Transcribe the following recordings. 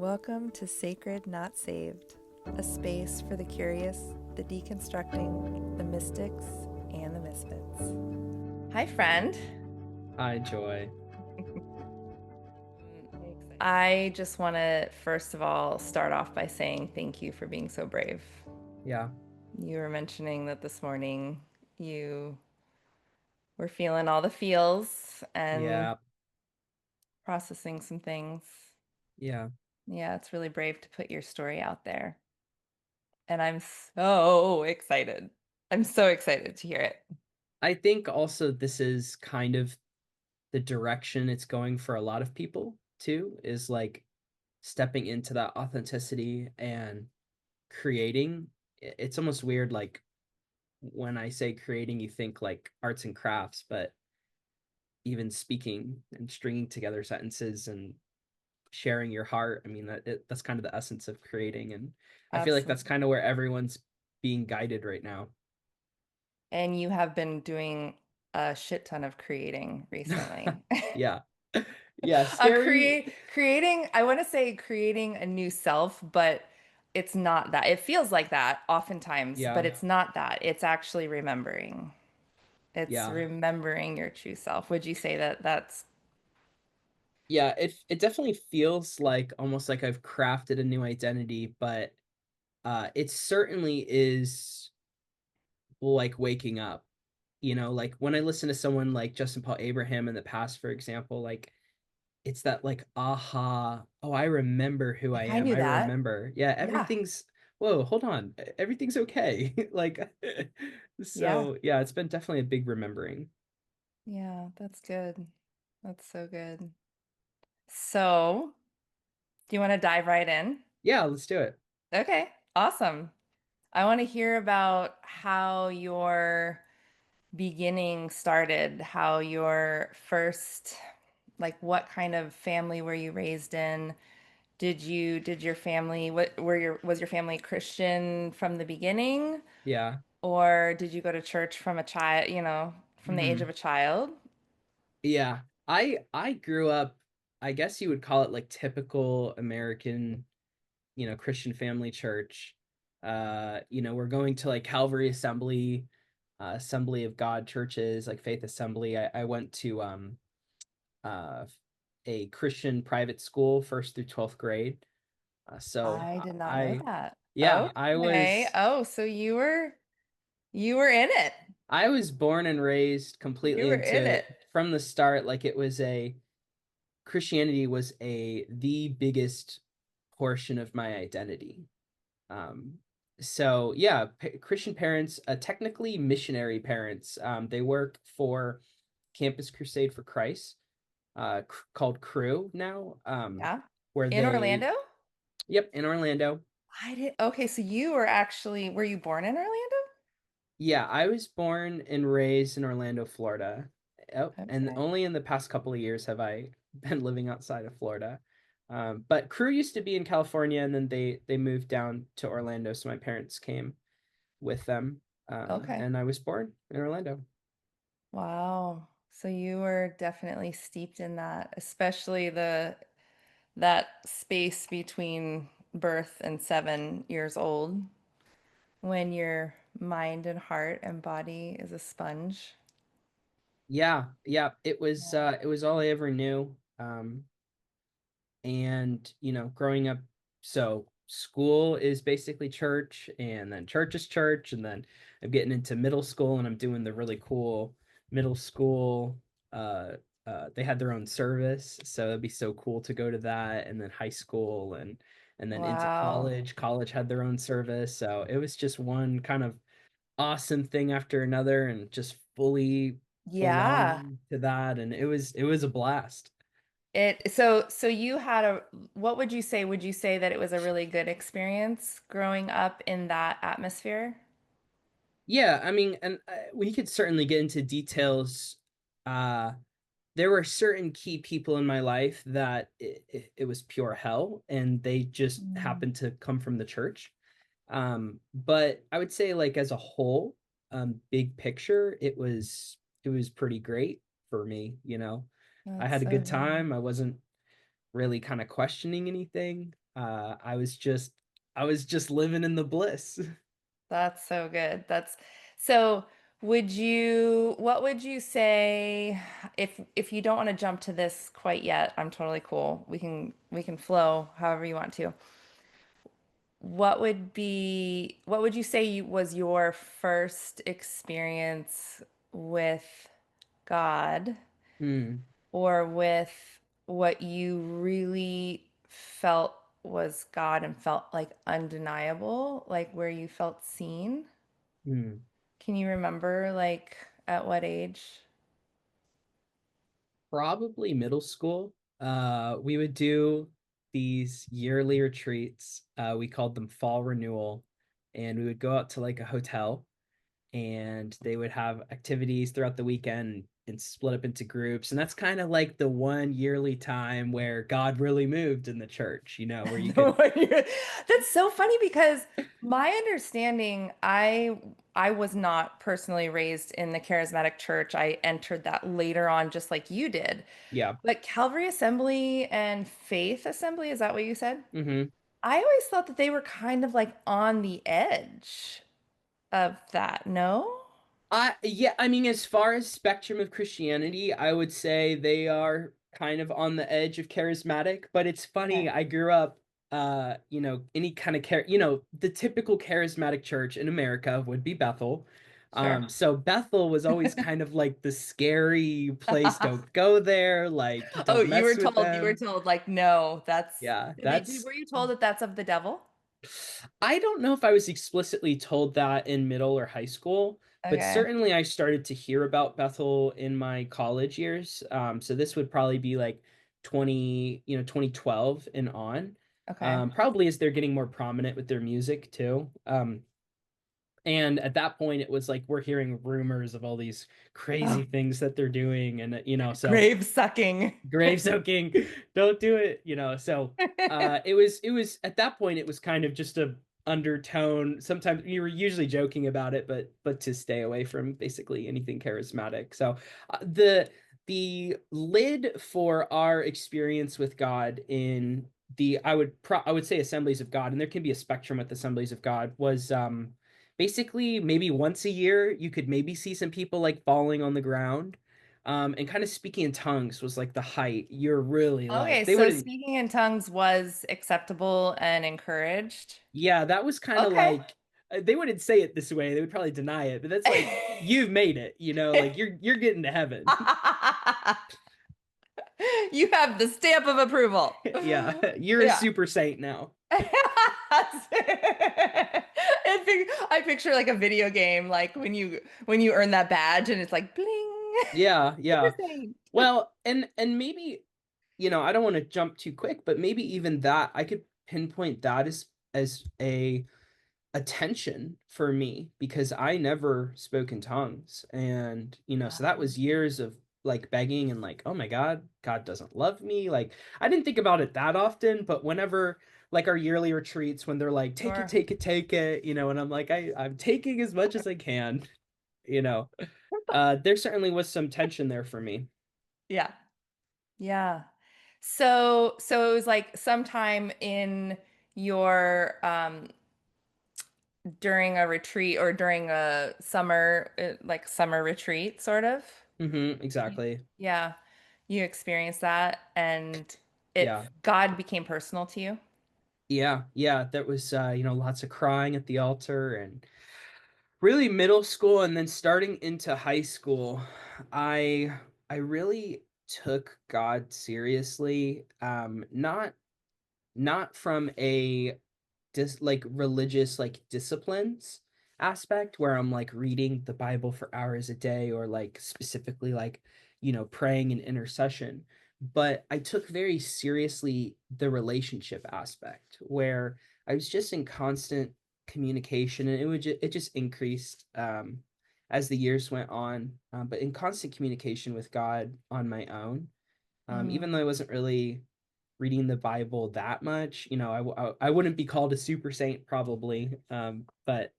Welcome to Sacred Not Saved, a space for the curious, the deconstructing, the mystics, and the misfits. Hi, friend. Hi, Joy. I just want to, first of all, start off by saying thank you for being so brave. Yeah, You were mentioning that this morning you were feeling all the feels and yeah, processing some things. yeah. Yeah, it's really brave to put your story out there. And I'm so excited. I'm so excited to hear it. I think also this is kind of the direction it's going for a lot of people too, is like stepping into that authenticity and creating. It's almost weird, like when I say creating, you think like arts and crafts, but even speaking and stringing together sentences and sharing your heart. I mean, that's kind of the essence of creating. And I feel like that's Absolutely. kind of where everyone's being guided right now. And you have been doing a shit ton of creating recently. Yeah. Yeah, scary. Creating, I want to say creating a new self, but it's not that. It feels like that oftentimes, but Yeah. it's not that. It's actually remembering. It's Yeah. remembering your true self. Would you say that that's Yeah, it definitely feels like almost like I've crafted a new identity, but it certainly is like waking up. Like when I listen to someone like Justin Paul Abraham in the past, for example, like it's that like aha, oh, I remember who I like I am. knew I that. remember. Yeah, Yeah. everything's whoa, hold on. Everything's okay. Like Yeah. so yeah, it's been definitely a big remembering. Yeah, that's good. That's so good. So, do you want to dive right in? Yeah, let's do it. Okay, awesome. I want to hear about how your beginning started, how your first, like what kind of family were you raised in? Did your family, was your family Christian from the beginning? Yeah. Or did you go to church from a child, from the age of Mhm. a child? Yeah. I grew up, I guess you would call it like typical American, Christian family church. We're going to like Calvary Assembly, Assembly of God churches, like Faith Assembly. I went to uh a Christian private school, first through 12th grade. So I did not know I that. yeah, Okay. Oh, so you were in it. I was born and raised You completely were in into it. it from the start. Like it was Christianity was the biggest portion of my identity. Um, so yeah, Christian parents, technically missionary parents. They work for Campus Crusade for Christ, called Crew now. Yeah. Where In they, Orlando? yep, in Orlando. I did. Okay, so you were actually, were you born in Orlando? Yeah, I was born and raised in Orlando, Florida. Oh, and Okay. only in the past couple of years have I been living outside of Florida. But Crew used to be in California, and then they moved down to Orlando, so my parents came with them, Okay. and I was born in Orlando. Wow. So you were definitely steeped in that, especially the that space between birth and 7 years old when your mind and heart and body is a sponge. Yeah, yeah, Yeah. it was all I ever knew. And growing up, so school is basically church, and then church is church, and then I'm getting into middle school, and I'm doing the really cool middle school. uh they had their own service, so it'd be so cool to go to that. And then high school, and then into Wow. college had their own service, so it was just one kind of awesome thing after another, and just fully Yeah. belonging to that. And it was a blast. So you had a, what would you say? Would you say that it was a really good experience growing up in that atmosphere? Yeah, I mean, and we could certainly get into details. Uh, there were certain key people in my life that it was pure hell, and they just Mm. happened to come from the church. But I would say, like as a whole, big picture, it was pretty great for me. I That's had a so good good. time. I wasn't really kind of questioning anything. I was just I was just living in the bliss. That's so good. That's so what would you say if you don't want to jump to this quite yet, I'm totally cool. We can flow however you want to. What would you say was your first experience with God Hmm. or with what you really felt was God and felt like undeniable, like where you felt seen? Hmm. Can you remember like at what age? Probably middle school. We would do these yearly retreats. We called them fall renewal, and we would go out to like a hotel, and they would have activities throughout the weekend and split up into groups. And that's kind of like the one yearly time where God really moved in the church, where you could, That's so funny because my understanding, I was not personally raised in the charismatic church. I entered that later on, just like you did. yeah. But Calvary Assembly and Faith Assembly, is that what you said? Hmm. I always thought that they were kind of like on the edge of that. No? Yeah, I mean, as far as spectrum of Christianity, I would say they are kind of on the edge of charismatic, but it's funny, Okay. I grew up any kind of the typical charismatic church in America would be Bethel. Sure. So Bethel was always kind of like the scary place, don't go there, like Oh, don't mess with you were them. told like no, that's Yeah, were you told that that's of the devil? I don't know if I was explicitly told that in middle or high school, but Okay. certainly I started to hear about Bethel in my college years. So this would probably be like 2012 and on. Okay. Probably as they're getting more prominent with their music too. And at that point, it was like we're hearing rumors of all these crazy Oh, things that they're doing, and so grave sucking. grave soaking, don't do it, so it was at that point it was kind of just a undertone. Sometimes you were usually joking about it, but to stay away from basically anything charismatic. So the lid for our experience with God in the I would say Assemblies of God, and there can be a spectrum with Assemblies of God, was basically maybe once a year you could maybe see some people like falling on the ground, and kind of speaking in tongues was like the height. You're really like Okay, they so would, speaking in tongues was acceptable and encouraged. yeah, that was kind of Okay. like they wouldn't say it this way. They would probably deny it, but that's like you've made it. Like you're getting to heaven. You have the stamp of approval. Yeah, you're a Yeah. super saint now. I picture like a video game, like when you earn that badge and it's like bling. Yeah, Super yeah. Saint. Well, and maybe I don't want to jump too quick, but maybe even that I could pinpoint that as a attention for me because I never spoke in tongues. And, so that was years of like begging and like, oh my God, God doesn't love me. Like, I didn't think about it that often, but whenever like our yearly retreats, when they're like, take it, Sure. take it, take it, and I'm like, I'm taking as much as I can, you know, there certainly was some tension there for me. Yeah. Yeah. So it was like sometime in your during a retreat or during a summer like summer retreat sort of. Exactly. Yeah. You experienced that and Yeah. God became personal to you. Yeah. Yeah. There was, lots of crying at the altar and really middle school and then starting into high school, I really took God seriously. Not from a like religious like disciplines aspect where I'm like reading the Bible for hours a day or like specifically like praying and intercession, but I took very seriously the relationship aspect where I was just in constant communication, and it just increased as the years went on, but in constant communication with God on my own, even though I wasn't really reading the Bible that much. I wouldn't be called a super saint probably, but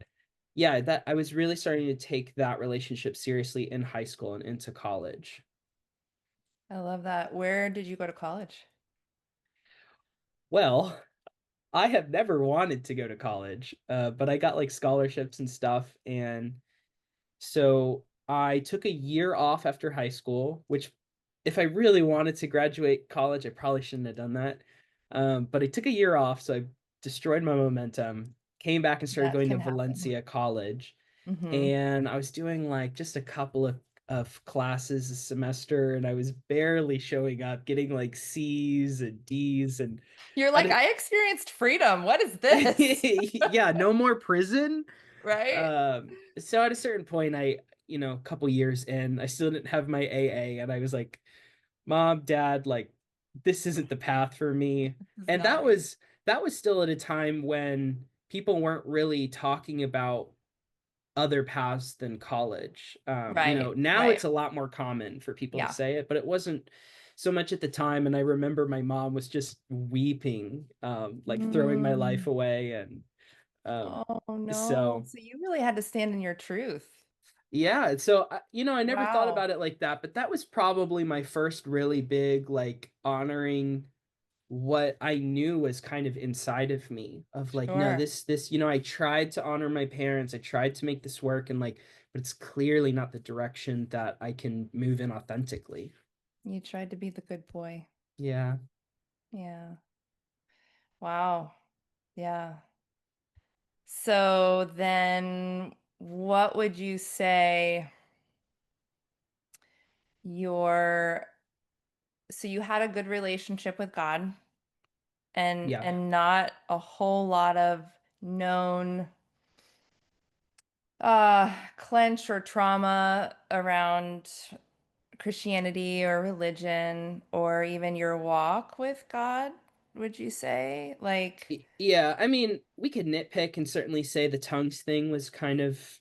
yeah, that I was really starting to take that relationship seriously in high school and into college. I love that. Where did you go to college? Well, I have never wanted to go to college, but I got like scholarships and stuff, and so I took a year off after high school, which if I really wanted to graduate college, I probably shouldn't have done that. But I took a year off, so I destroyed my momentum, came back and started That going to can happen. Valencia College. Hmm. And I was doing like just a couple of classes a semester, and I was barely showing up, getting like C's and D's, and You're I like, I experienced freedom. What is this? yeah, no more prison. Right? So at a certain point, a couple years in, I still didn't have my AA, and I was like, Mom, Dad, like, this isn't the path for me. This is And not that right. was that was still at a time when people weren't really talking about other paths than college. Right. Now Right. it's a lot more common for people to Yeah. say it, but it wasn't so much at the time. And I remember my mom was just weeping, like throwing my life Mm. away. And Oh no. so So you really had to stand in your truth. yeah, so I never thought Wow. about it like that, but that was probably my first really big like honoring what I knew was kind of inside of me of like, no, Sure. this, I tried to honor my parents, I tried to make this work, and like, but it's clearly not the direction that I can move in authentically. You tried to be the good boy. Yeah. Yeah. Wow. Yeah. So then what would you say your so you had a good relationship with God Yeah. and not a whole lot of known clench or trauma around Christianity or religion or even your walk with God, would you say? Like, Yeah, I mean, we could nitpick and certainly say the tongues thing was kind of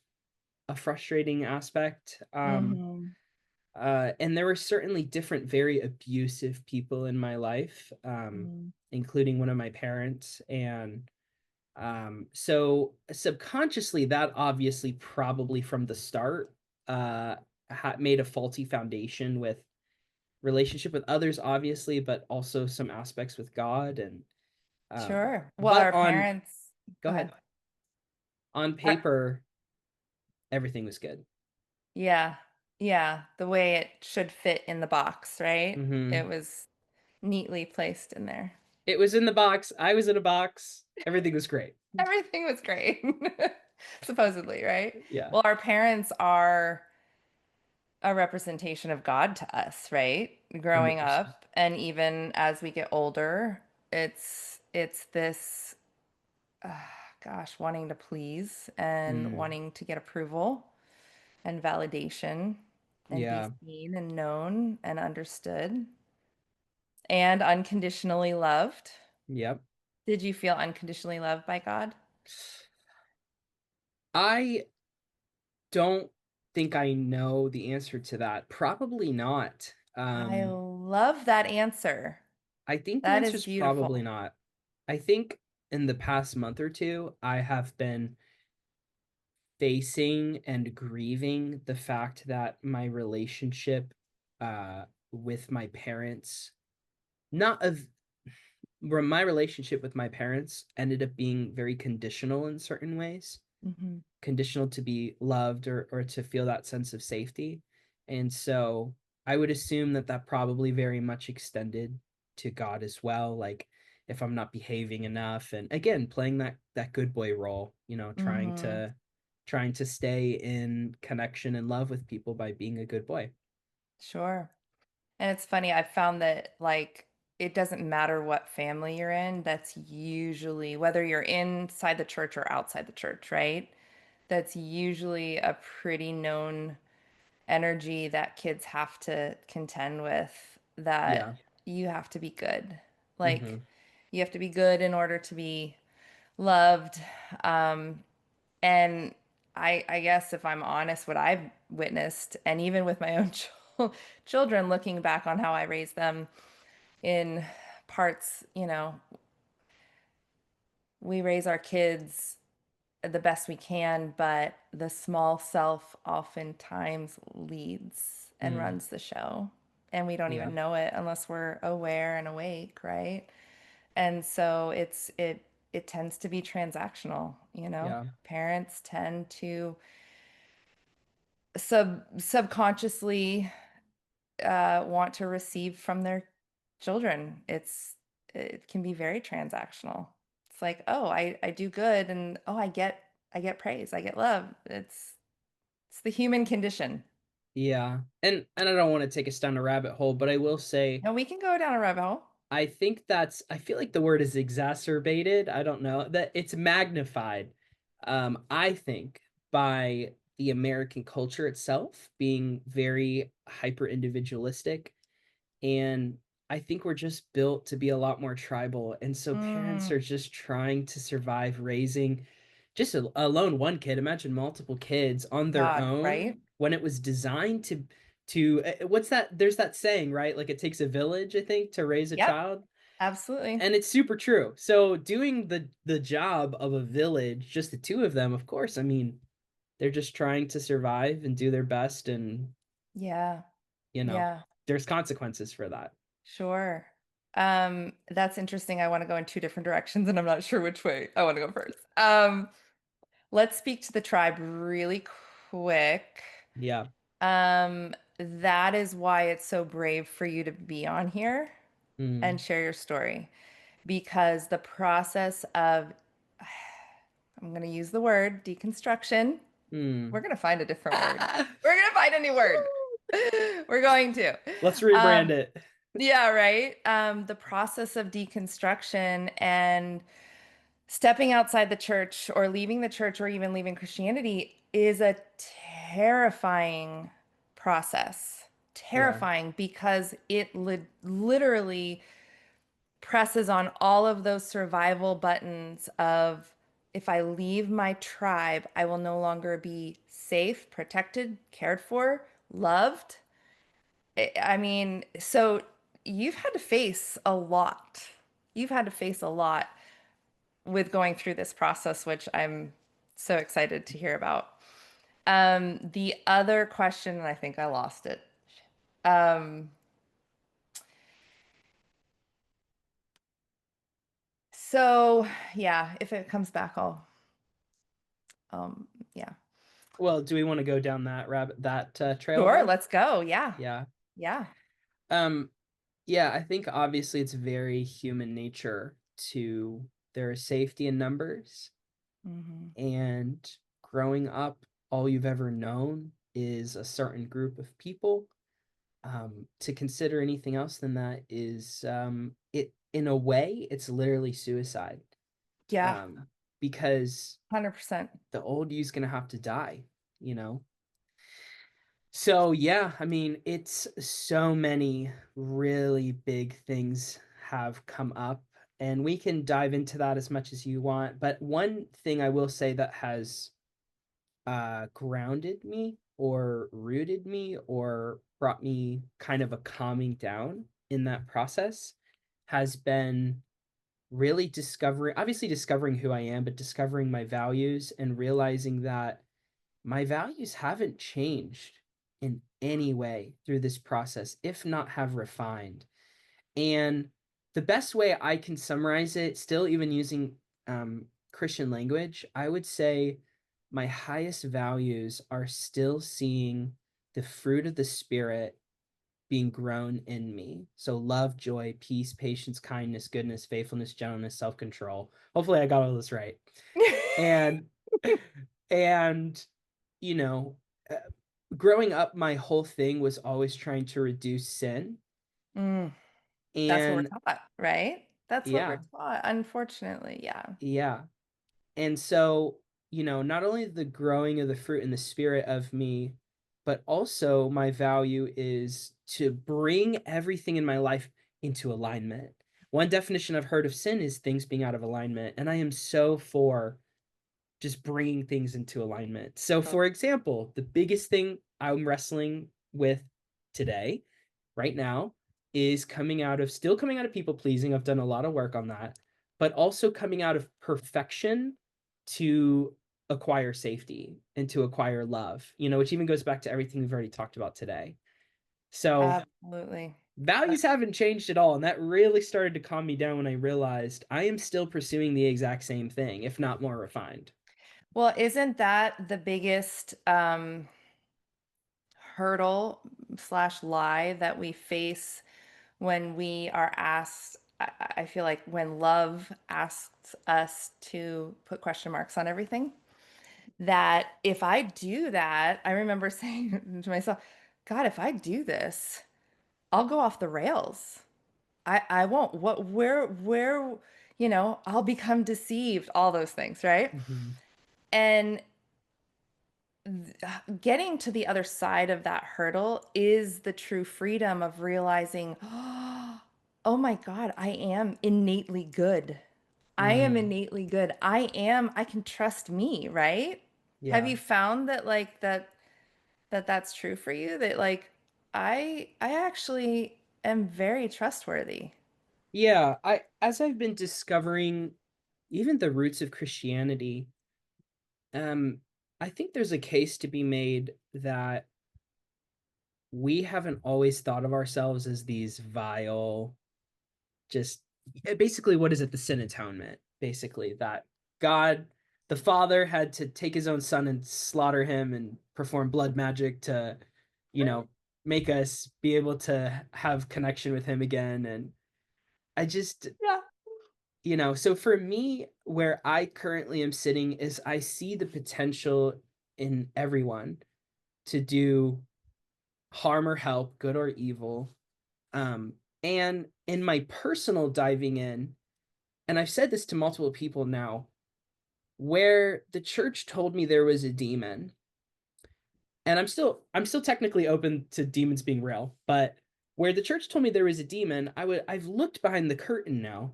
a frustrating aspect. hmm And there were certainly different very abusive people in my life, including one of my parents. And so subconsciously, that obviously probably from the start made a faulty foundation with relationship with others, obviously, but also some aspects with God. And Sure. Well, but our parents, go go ahead. ahead. On Our, paper, everything was good. yeah. Yeah. The way it should fit in the box, right? It Hmm. was neatly placed in there. It was in the box. I was in a box. Everything was great. Everything was great, supposedly, right? Yeah, Well, our parents are a representation of God to us, right? Growing 100%. up and even as we get older, it's this gosh, wanting to please and Mm, wanting to get approval and validation and be yeah. seen and known and understood and unconditionally loved. Yep. Did you feel unconditionally loved by God? I don't think I know the answer to that. Probably not. I love that answer. I think the That answer is is probably beautiful. not. I think in the past month or two, I have been facing and grieving the fact that my relationship with my parents, not of my relationship with my parents ended up being very conditional in certain ways, Hmm. conditional to be loved or to feel that sense of safety. And so I would assume that that probably very much extended to God as well. Like if I'm not behaving enough, and again, playing that good boy role, Hmm. trying to stay in connection and love with people by being a good boy. Sure. And it's funny, I've found that like it doesn't matter what family you're in, that's usually whether you're inside the church or outside the church, right? That's usually a pretty known energy that kids have to contend with, that Yeah. you have to be good. Like Hmm. you have to be good in order to be loved. Um, and I guess if I'm honest, what I've witnessed, and even with my own children, looking back on how I raised them in parts, we raise our kids the best we can, but the small self oftentimes leads and Mm, runs the show. And we don't yeah. even know it unless we're aware and awake, right? And so it. it tends to be transactional, you know? Yeah. Parents tend to subconsciously want to receive from their children. It can be very transactional. It's like, oh, I do good and oh, I get praise, I get love. It's the human condition. Yeah. And I don't want to take us down a rabbit hole, but I will say No, we can go down a rabbit hole. I feel like the word is exacerbated. I don't know that it's magnified. I think by the American culture itself being very hyper individualistic, and I think we're just built to be a lot more tribal. And so parents Mm, are just trying to survive raising just alone one kid. Imagine multiple kids on their God, right? own when it was designed to what's that? There's that saying, right? Like it takes a village, I think, to raise a Yep, child. absolutely. And it's super true. So doing the job of a village, just the two of them, of course, I mean, they're just trying to survive and do their best, and Yeah, you know, yeah, there's consequences for that. sure. That's interesting. I want to go in two different directions, and I'm not sure which way I want to go first. Let's speak to the tribe really quick. Yeah. That is why it's so brave for you to be on here and Mm. share your story because the process of, I'm going to use the word deconstruction. We're Mm. going to find a different word. Ah! We're going to find a new word. We're going to. Let's rebrand Um, it. yeah, right. The process of deconstruction and stepping outside the church or leaving the church or even leaving Christianity is a terrifying process. Yeah. Terrifying because it literally presses on all of those survival buttons of if I leave my tribe, I will no longer be safe, protected, cared for, loved. I mean, so you've had to face a lot. You've had to face a lot with going through this process, which I'm so excited to hear about. The other question, and I think I lost it. Um, so yeah, if it comes back, yeah. Well, do we want to go down that trail Sure, then? let's go. Yeah. Yeah. Yeah. Um, yeah, I think obviously it's very human nature to there is safety in numbers, Hmm. and growing up, all you've ever known is a certain group of people. To consider anything else than that is it in a way, it's literally suicide. Yeah, Um, because 100%. the old you's gonna have to die, you know? So yeah, I mean, it's so many really big things have come up, and we can dive into that as much as you want. But one thing I will say that has grounded me or rooted me or brought me kind of a calming down in that process has been really discovering who I am, but discovering my values and realizing that my values haven't changed in any way through this process, if not have refined. And the best way I can summarize it, still even using Christian language, I would say my highest values are still seeing the fruit of the Spirit being grown in me. So love, joy, peace, patience, kindness, goodness, faithfulness, gentleness, self-control. Hopefully I got all this right. And and you know, uh, growing up my whole thing was always trying to reduce sin. Mm, that's what And we're taught, right? That's what we're yeah, taught, unfortunately. Yeah. yeah. And so, not only the growing of the fruit and the spirit of me, but also my value is to bring everything in my life into alignment. One definition I've heard of sin is things being out of alignment. And I am so for just bringing things into alignment. So, So, for example, the biggest thing I'm wrestling with today, right now, is still coming out of people pleasing. I've done a lot of work on that, but also coming out of perfection to acquire safety and to acquire love, which even goes back to everything we've already talked about today. So, absolutely. values haven't changed at all. And that really started to calm me down when I realized I am still pursuing the exact same thing, if not more refined. Well, isn't that the biggest hurdle slash lie that we face when we are asked? I feel like when love asks us to put question marks on everything, that if I do that, I remember saying to myself, God, if I do this, I'll go off the rails. I won't. Where, I'll become deceived, all those things, right? Mhm. And getting to the other side of that hurdle is the true freedom of realizing, oh my God, I am innately good. I am Mhm. innately good. I can trust me, right? Have Yeah. you found that that's true for you? That like I actually am very trustworthy. Yeah, I as I've been discovering even the roots of Christianity, um, I think there's a case to be made that we haven't always thought of ourselves as these vile, just basically what is it? The sin atonement, basically that God, the Father, had to take his own son and slaughter him and perform blood magic to, you know, make us be able to have connection with him again. And I just, Yeah. so for me, where I currently am sitting is I see the potential in everyone to do harm or help, good or evil. Um, and in my personal diving in, and I've said this to multiple people now, where the church told me there was a demon, and I'm still technically open to demons being real, but where the church told me there was a demon, I've looked behind the curtain now,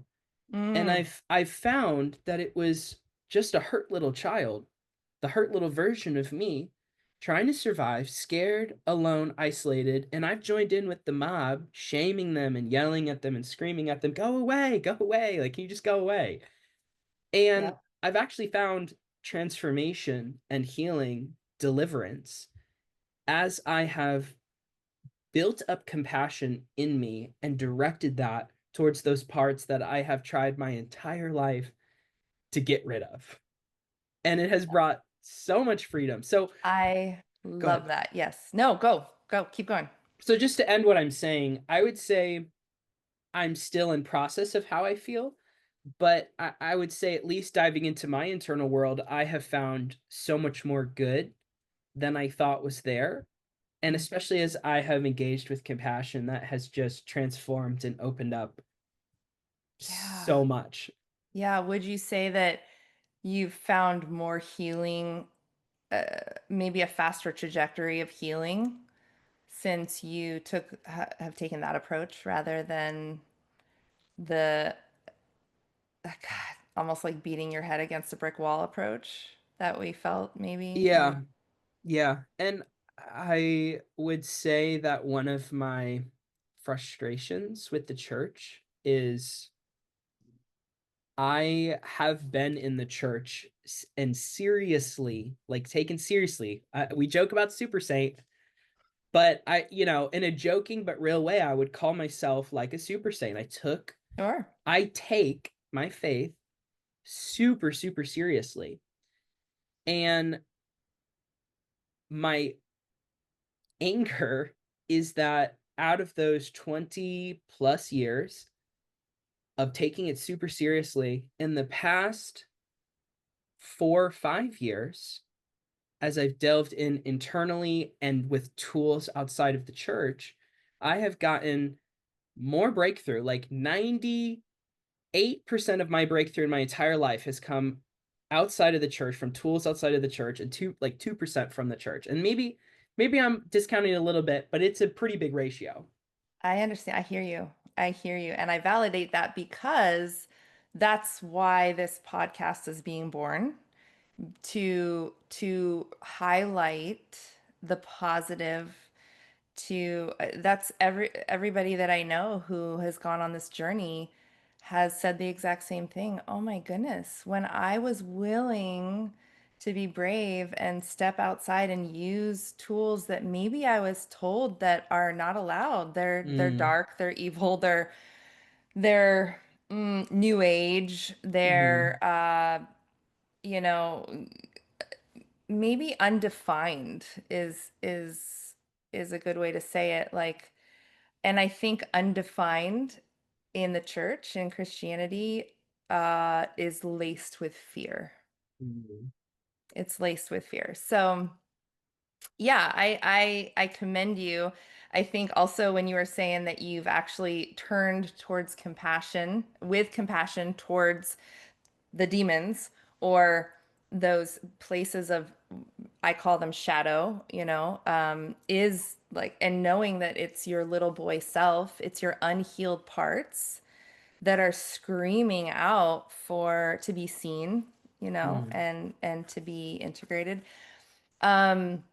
and Mm, I've found that it was just a hurt little child, the hurt little version of me, trying to survive, scared, alone, isolated, and I've joined in with the mob, shaming them and yelling at them and screaming at them, go away, like can you just go away? And yep. I've actually found transformation and healing, deliverance as I have built up compassion in me and directed that towards those parts that I have tried my entire life to get rid of. And it has brought so much freedom. So I go ahead. love that. Yes. No, go. Go. Keep going. So just to end what I'm saying, I would say I'm still in process of how I feel, but I would say at least diving into my internal world, I have found so much more good than I thought was there. And Mm. especially as I have engaged with compassion, that has just transformed and opened up Yeah. so much. Yeah. Would you say that you've found more healing, maybe a faster trajectory of healing since you have taken that approach rather than the God, almost like beating your head against a brick wall approach that we felt maybe? I don't Yeah, yeah. And I would say that one of my frustrations with the church is I have been in the church and seriously, like taken seriously. We joke about Super Saint, but in a joking but real way, I would call myself like a Super Saint. Sure. I take my faith super, super seriously. And my anger is that out of those 20 plus years of taking it super seriously, in the past 4 or 5 years, as I've delved in internally and with tools outside of the church, I have gotten more breakthrough. Like 98% of my breakthrough in my entire life has come outside of the church from tools outside of the church, and 2% from the church. And maybe I'm discounting a little bit, but it's a pretty big ratio. I understand. I hear you. I hear you. And I validate that because that's why this podcast is being born to highlight the positive to that's everybody that I know who has gone on this journey has said the exact same thing. Oh my goodness, when I was willing to be brave and step outside and use tools that maybe I was told that are not allowed. They're Mm, dark, they're evil, they're new age, mm, they're you know, maybe undefined is a good way to say it. Like, and I think undefined in the church in Christianity is laced with fear. mm. It's laced with fear. So yeah, I commend you. I think also when you were saying that you've actually turned towards compassion, with compassion towards the demons or those places of, I call them shadow, is like, and knowing that it's your little boy self, it's your unhealed parts that are screaming out for to be seen, Mm. and to be integrated. Um,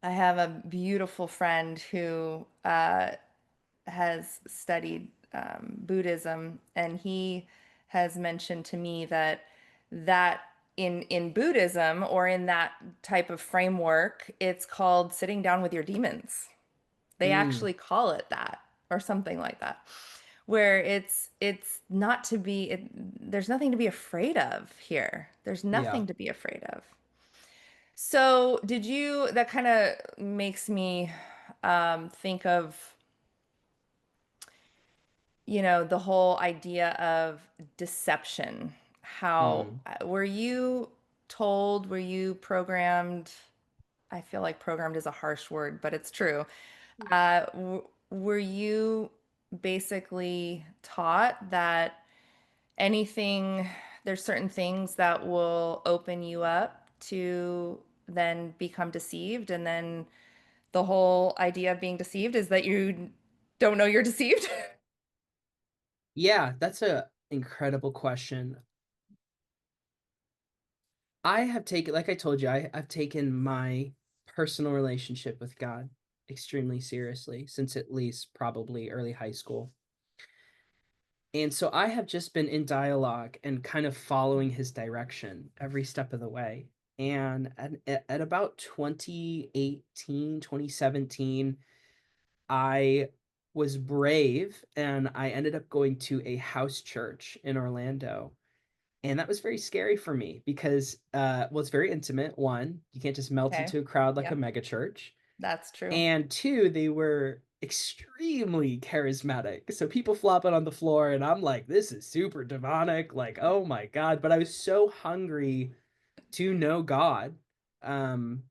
I have a beautiful friend who has studied Buddhism, and he has mentioned to me that in Buddhism or in that type of framework, it's called sitting down with your demons. They Mm. actually call it that or something like that, where it's not to be there's nothing to be afraid of here. There's Yeah. nothing to be afraid of. So, did you, that kind of makes me think of, the whole idea of deception. How Mm. were you told, were you programmed? I feel like programmed is a harsh word, but it's true. Were you basically taught that anything, there's certain things that will open you up to then become deceived, and then the whole idea of being deceived is that you don't know you're deceived? Yeah, that's a incredible question. I have taken, like I told you, I've taken my personal relationship with God extremely seriously since at least probably early high school. And so I have just been in dialogue and kind of following his direction every step of the way. And at about 2018, 2017, I was brave and I ended up going to a house church in Orlando. And that was very scary for me because, well, it's very intimate. One, you can't just melt Okay. into a crowd like a Yep, mega church. that's true. And two, they were extremely charismatic. So people flopping on the floor, and I'm like, this is super demonic. Like, oh my God. But I was so hungry to know God, um,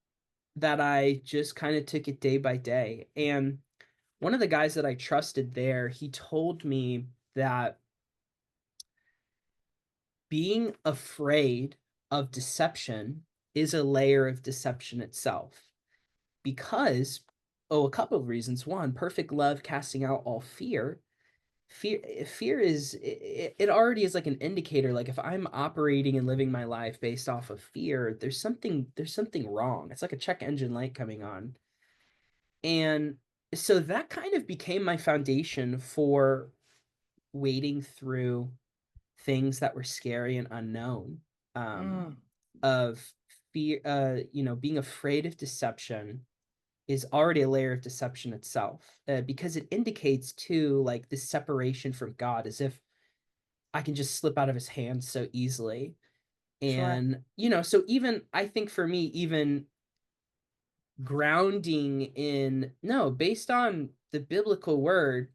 that I just kind of took it day by day. And one of the guys that I trusted there, he told me that being afraid of deception is a layer of deception itself. Because, oh, a couple of reasons. One, perfect love casting out all fear. Fear is it already is like an indicator. Like if I'm operating and living my life based off of fear, there's something wrong. It's like a check engine light coming on. And so that kind of became my foundation for wading through things that were scary and unknown, um, Mm, of fear, being afraid of deception is already a layer of deception itself, because it indicates too like this separation from God, as if I can just slip out of his hands so easily. sure. And so even I think for me, even grounding in, no, based on the biblical word,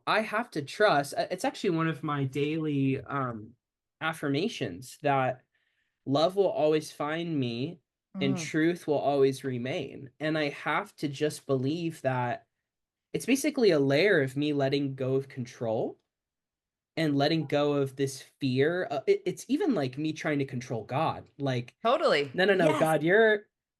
I have to trust. It's actually one of my daily affirmations that love will always find me and Mm, truth will always remain. And I have to just believe that it's basically a layer of me letting go of control and letting go of this fear. It's even like me trying to control God. Like, totally. no, no, no, Yes. God,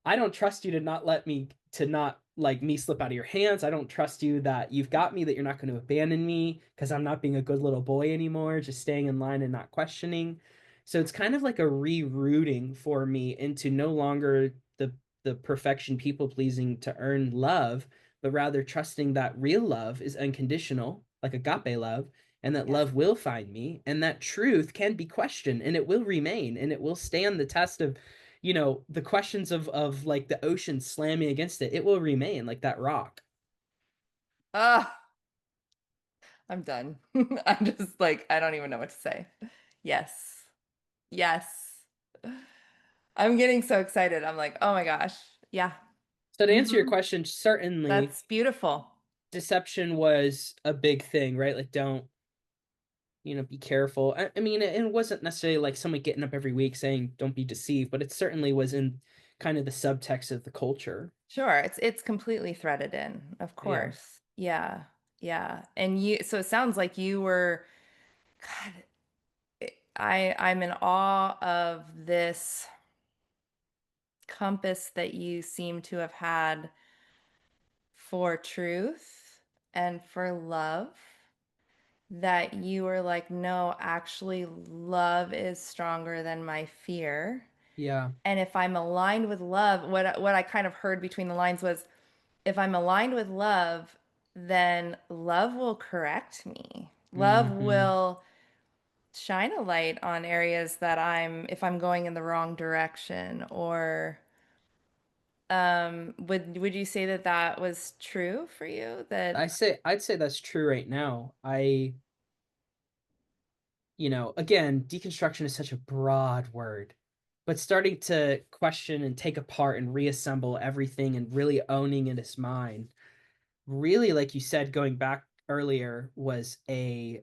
I don't trust you to not let me, to not like me slip out of your hands. I don't trust you that you've got me, that you're not going to abandon me because I'm not being a good little boy anymore, just staying in line and not questioning. So it's kind of like a rerouting for me into no longer the perfection people pleasing to earn love, but rather trusting that real love is unconditional, like agape love, and that Yes. love will find me, and that truth can be questioned, and it will remain, and it will stand the test of, the questions of like the ocean slamming against it. It will remain like that rock. Ah, I'm done. I'm just like, I don't even know what to say. Yes. Yes. I'm getting so excited. I'm like, oh my gosh. Yeah. So to answer your Hmm. question, certainly That's beautiful. deception was a big thing, right? Like, don't, be careful. I mean, it wasn't necessarily like someone getting up every week saying, don't be deceived, but it certainly was in kind of the subtext of the culture. Sure. It's completely threaded in, of Yeah. course. Yeah. Yeah. And you, so it sounds like you were, God, I'm in awe of this compass that you seem to have had for truth and for love, that you were like, no, actually, love is stronger than my fear. Yeah. And if I'm aligned with love, what I kind of heard between the lines was, if I'm aligned with love, then love will correct me. Love Hmm. will shine a light on areas that if I'm going in the wrong direction, or would you say that that was true for you? That I'd say that's true right now. Again, deconstruction is such a broad word, but starting to question and take apart and reassemble everything and really owning it as mine, really, like you said, going back earlier, was the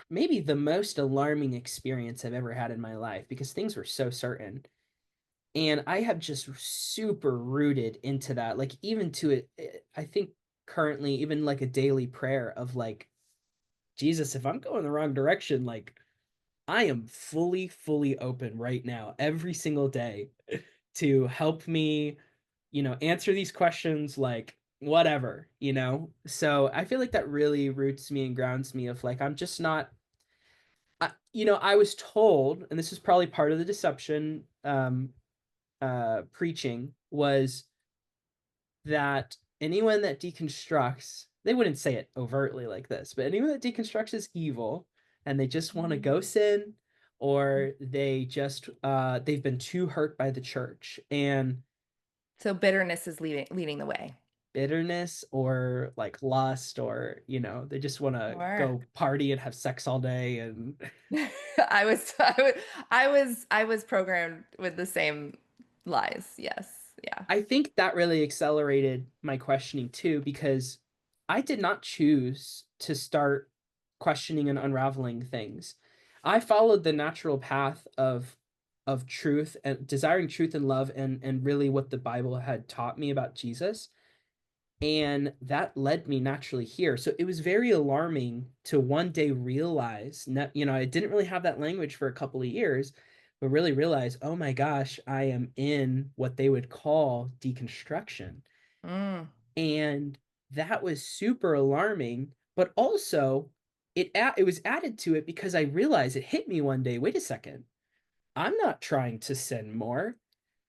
maybe the most alarming experience I've ever had in my life because things were so certain. And I have just super rooted into that. Like, even to it, I think currently, even like a daily prayer of like, Jesus, if I'm going the wrong direction, like, I am fully, fully open right now, every single day, to help me, answer these questions, like, whatever. So I feel like that really roots me and grounds me of like, I'm just not, I was told, and this is probably part of the deception, preaching, was that anyone that deconstructs, they wouldn't say it overtly like this, but anyone that deconstructs is evil and they just want to go sin, or they've been too hurt by the church, and so bitterness is leading the way. bitterness or like lust, or they just want to Sure. go party and have sex all day. And I was programmed with the same lies. Yes. Yeah. I think that really accelerated my questioning too, because I did not choose to start questioning and unraveling things. I followed the natural path of truth and desiring truth and love, and really what the Bible had taught me about Jesus. And that led me naturally here. So it was very alarming to one day realize, I didn't really have that language for a couple of years, but really realize, oh my gosh, I am in what they would call deconstruction. Mm. And that was super alarming, but also it was added to it because I realized, it hit me one day, wait a second, I'm not trying to sin more.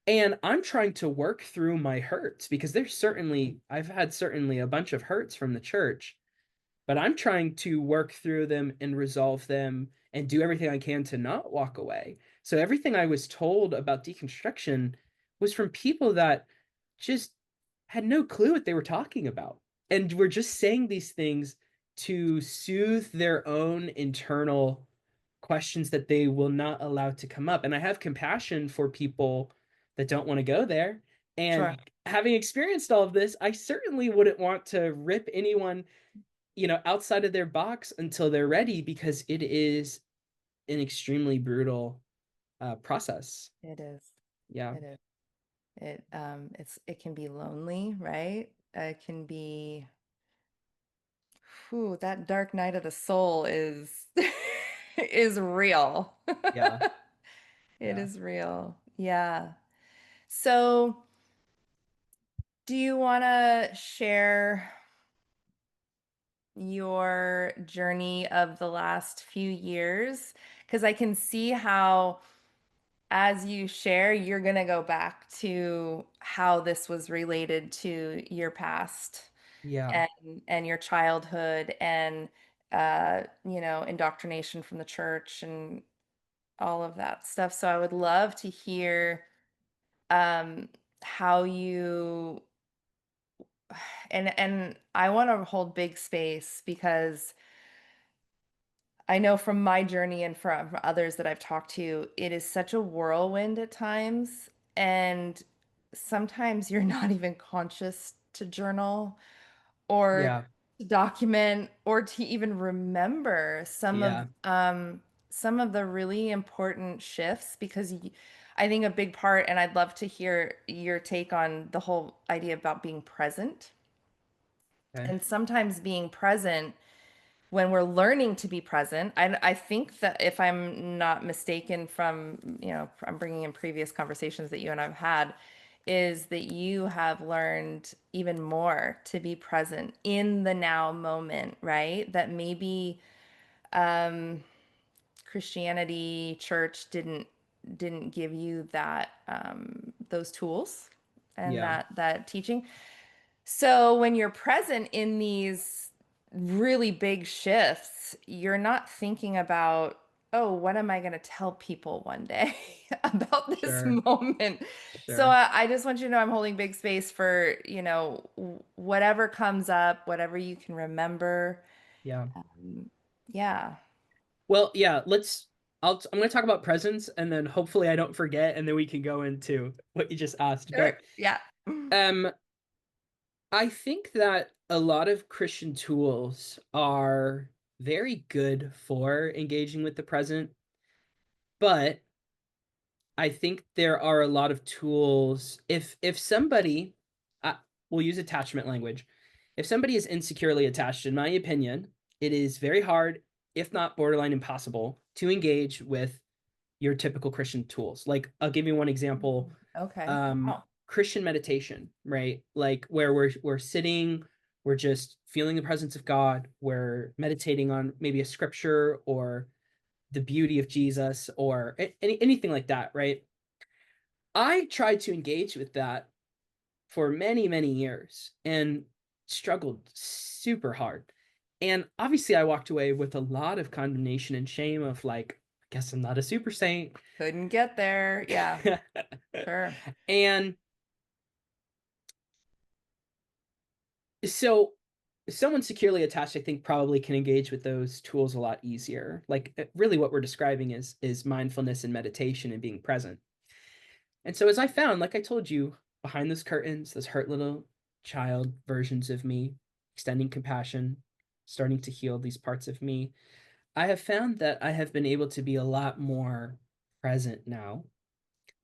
And I'm trying to work through my hurts, because I've had certainly a bunch of hurts from the church, but I'm trying to work through them and resolve them and do everything I can to not walk away. So everything I was told about deconstruction was from people that just had no clue what they were talking about, and were just saying these things to soothe their own internal questions that they will not allow to come up. And I have compassion for people that don't want to go there. Sure. And having experienced all of this, I certainly wouldn't want to rip anyone, outside of their box until they're ready, because it is an extremely brutal process. It is. Yeah. It is. It can be lonely, right? It can be, whew, that dark night of the soul is is real. Yeah. It Yeah. is real. Yeah. So, do you want to share your journey of the last few years? Because I can see how, as you share, you're going to go back to how this was related to your past Yeah. and your childhood, and indoctrination from the church and all of that stuff. So I would love to hear um, how you and I want to hold big space because I know from my journey and from others that I've talked to, it is such a whirlwind at times. And sometimes you're not even conscious to journal or Yeah. to document or to even remember Yeah. some of the really important shifts because I think a big part, and I'd love to hear your take on the whole idea about being present. Okay. And sometimes being present when we're learning to be present, I think that if I'm not mistaken from, I'm bringing in previous conversations that you and I've had, is that you have learned even more to be present in the now moment, right? That maybe Christianity, church didn't give you that those tools and Yeah. that teaching. So when you're present in these really big shifts, you're not thinking about, oh, what am I going to tell people one day about this Sure. moment? So Sure. I just want you to know I'm holding big space for, whatever comes up, whatever you can remember. Yeah. Yeah, Well, yeah, I'm going to talk about presence and then hopefully I don't forget and then we can go into what you just asked. sure. But Yeah. um I think that a lot of Christian tools are very good for engaging with the present, but I think there are a lot of tools. If somebody, uh, we'll use attachment language. If somebody is insecurely attached, in my opinion, it is very hard, if not borderline impossible, to engage with your typical Christian tools. Like I'll give you one example, Okay. Wow. Christian meditation, right? Like where we're sitting, we're just feeling the presence of God, we're meditating on maybe a scripture or the beauty of Jesus or anything like that, right? I tried to engage with that for many, many years and struggled super hard. And obviously, I walked away with a lot of condemnation and shame of like, I guess I'm not a super saint. Couldn't get there. Yeah, sure. And so, someone securely attached, I think, probably can engage with those tools a lot easier. Like, really, what we're describing is mindfulness and meditation and being present. And so, as I found, like I told you, behind those curtains, those hurt little child versions of me, extending compassion, starting to heal these parts of me, I have found that I have been able to be a lot more present now,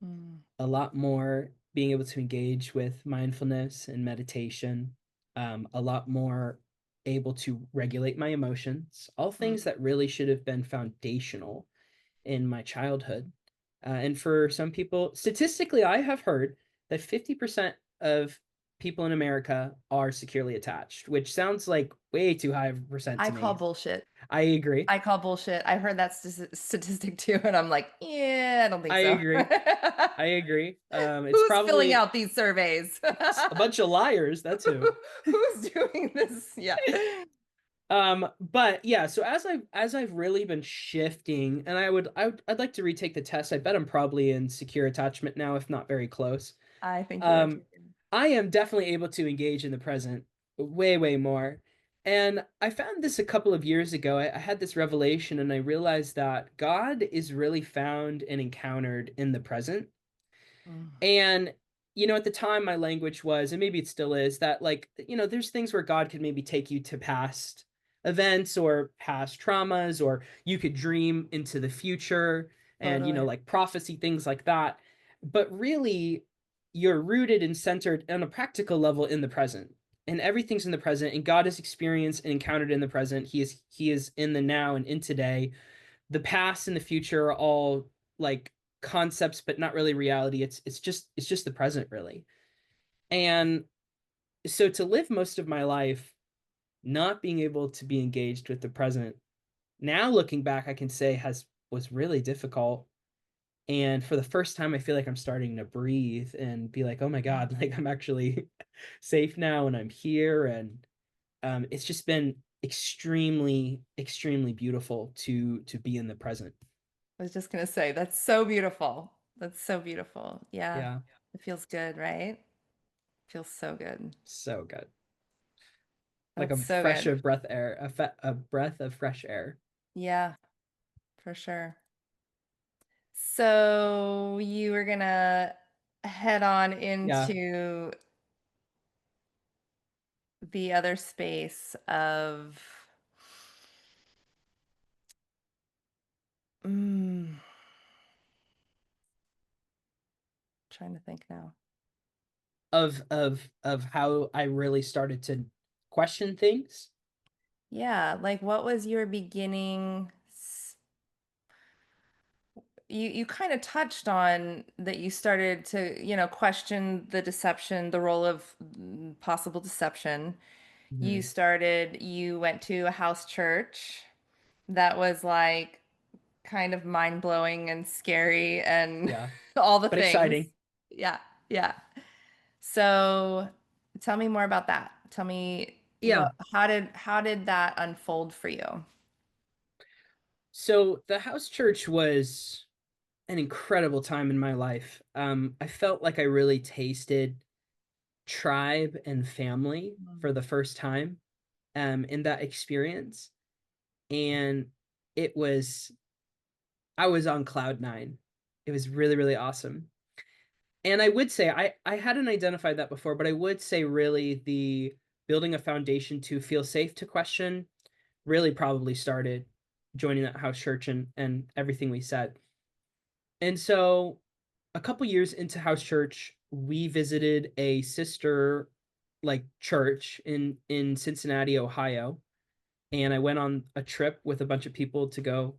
Mm, a lot more being able to engage with mindfulness and meditation, a lot more able to regulate my emotions, all things mm. that really should have been foundational in my childhood. And for some people, statistically, I have heard that 50% of people in America are securely attached, which sounds like way too high of a percent I to call me. bullshit. I agree. I call bullshit. I've heard that statistic too, and I'm like, yeah, I don't think I so. agree. I agree. It's Who's filling probably out these surveys? a bunch of liars. That's who. Who's doing this? Yeah. But yeah, so as I've really been shifting, and I'd like to retake the test. I bet I'm probably in secure attachment now, if not very close. I think you are Um, too. I am definitely able to engage in the present way, way more. And I found this a couple of years ago. I had this revelation, and I realized that God is really found and encountered in the present. Mm. And, at the time my language was, and maybe it still is, that like, there's things where God could maybe take you to past events or past traumas, or you could dream into the future and, Totally. like prophecy, things like that. But really, you're rooted and centered on a practical level in the present. And everything's in the present, and God is experienced and encountered in the present. He is in the now and in today. The past and the future are all like concepts but not really reality. It's just the present really. And so to live most of my life not being able to be engaged with the present, now looking back I can say has was really difficult. And for the first time I feel like I'm starting to breathe and be like, oh my god, like I'm actually safe now and I'm here. And it's just been extremely, extremely beautiful to be in the present. I was just gonna say, that's so beautiful. That's so beautiful. Yeah. Yeah, It feels good, right? Feels so good. so good. Like That's a so fresh good. of breath air, a breath of fresh air. Yeah, for sure. So you were gonna head on Yeah, into the other space of mm, trying to think now. of how I really started to question things. Yeah, like what was your beginning? You kind of touched on that you started to, question the deception, the role of possible deception. Mhm. You went to a house church that was like kind of mind-blowing and scary and Yeah, all the but things. exciting. Yeah, yeah. So tell me more about that. Tell me Yeah. how did that unfold for you? So the house church was an incredible time in my life. I felt like I really tasted tribe and family Mm. for the first time in that experience. And it was, I was on cloud nine. It was really, really awesome. And I would say, I hadn't identified that before, but I would say really the building a foundation to feel safe to question really probably started joining that house church and everything we said. And so a couple years into house church, we visited a sister like church in Cincinnati, Ohio, and I went on a trip with a bunch of people to go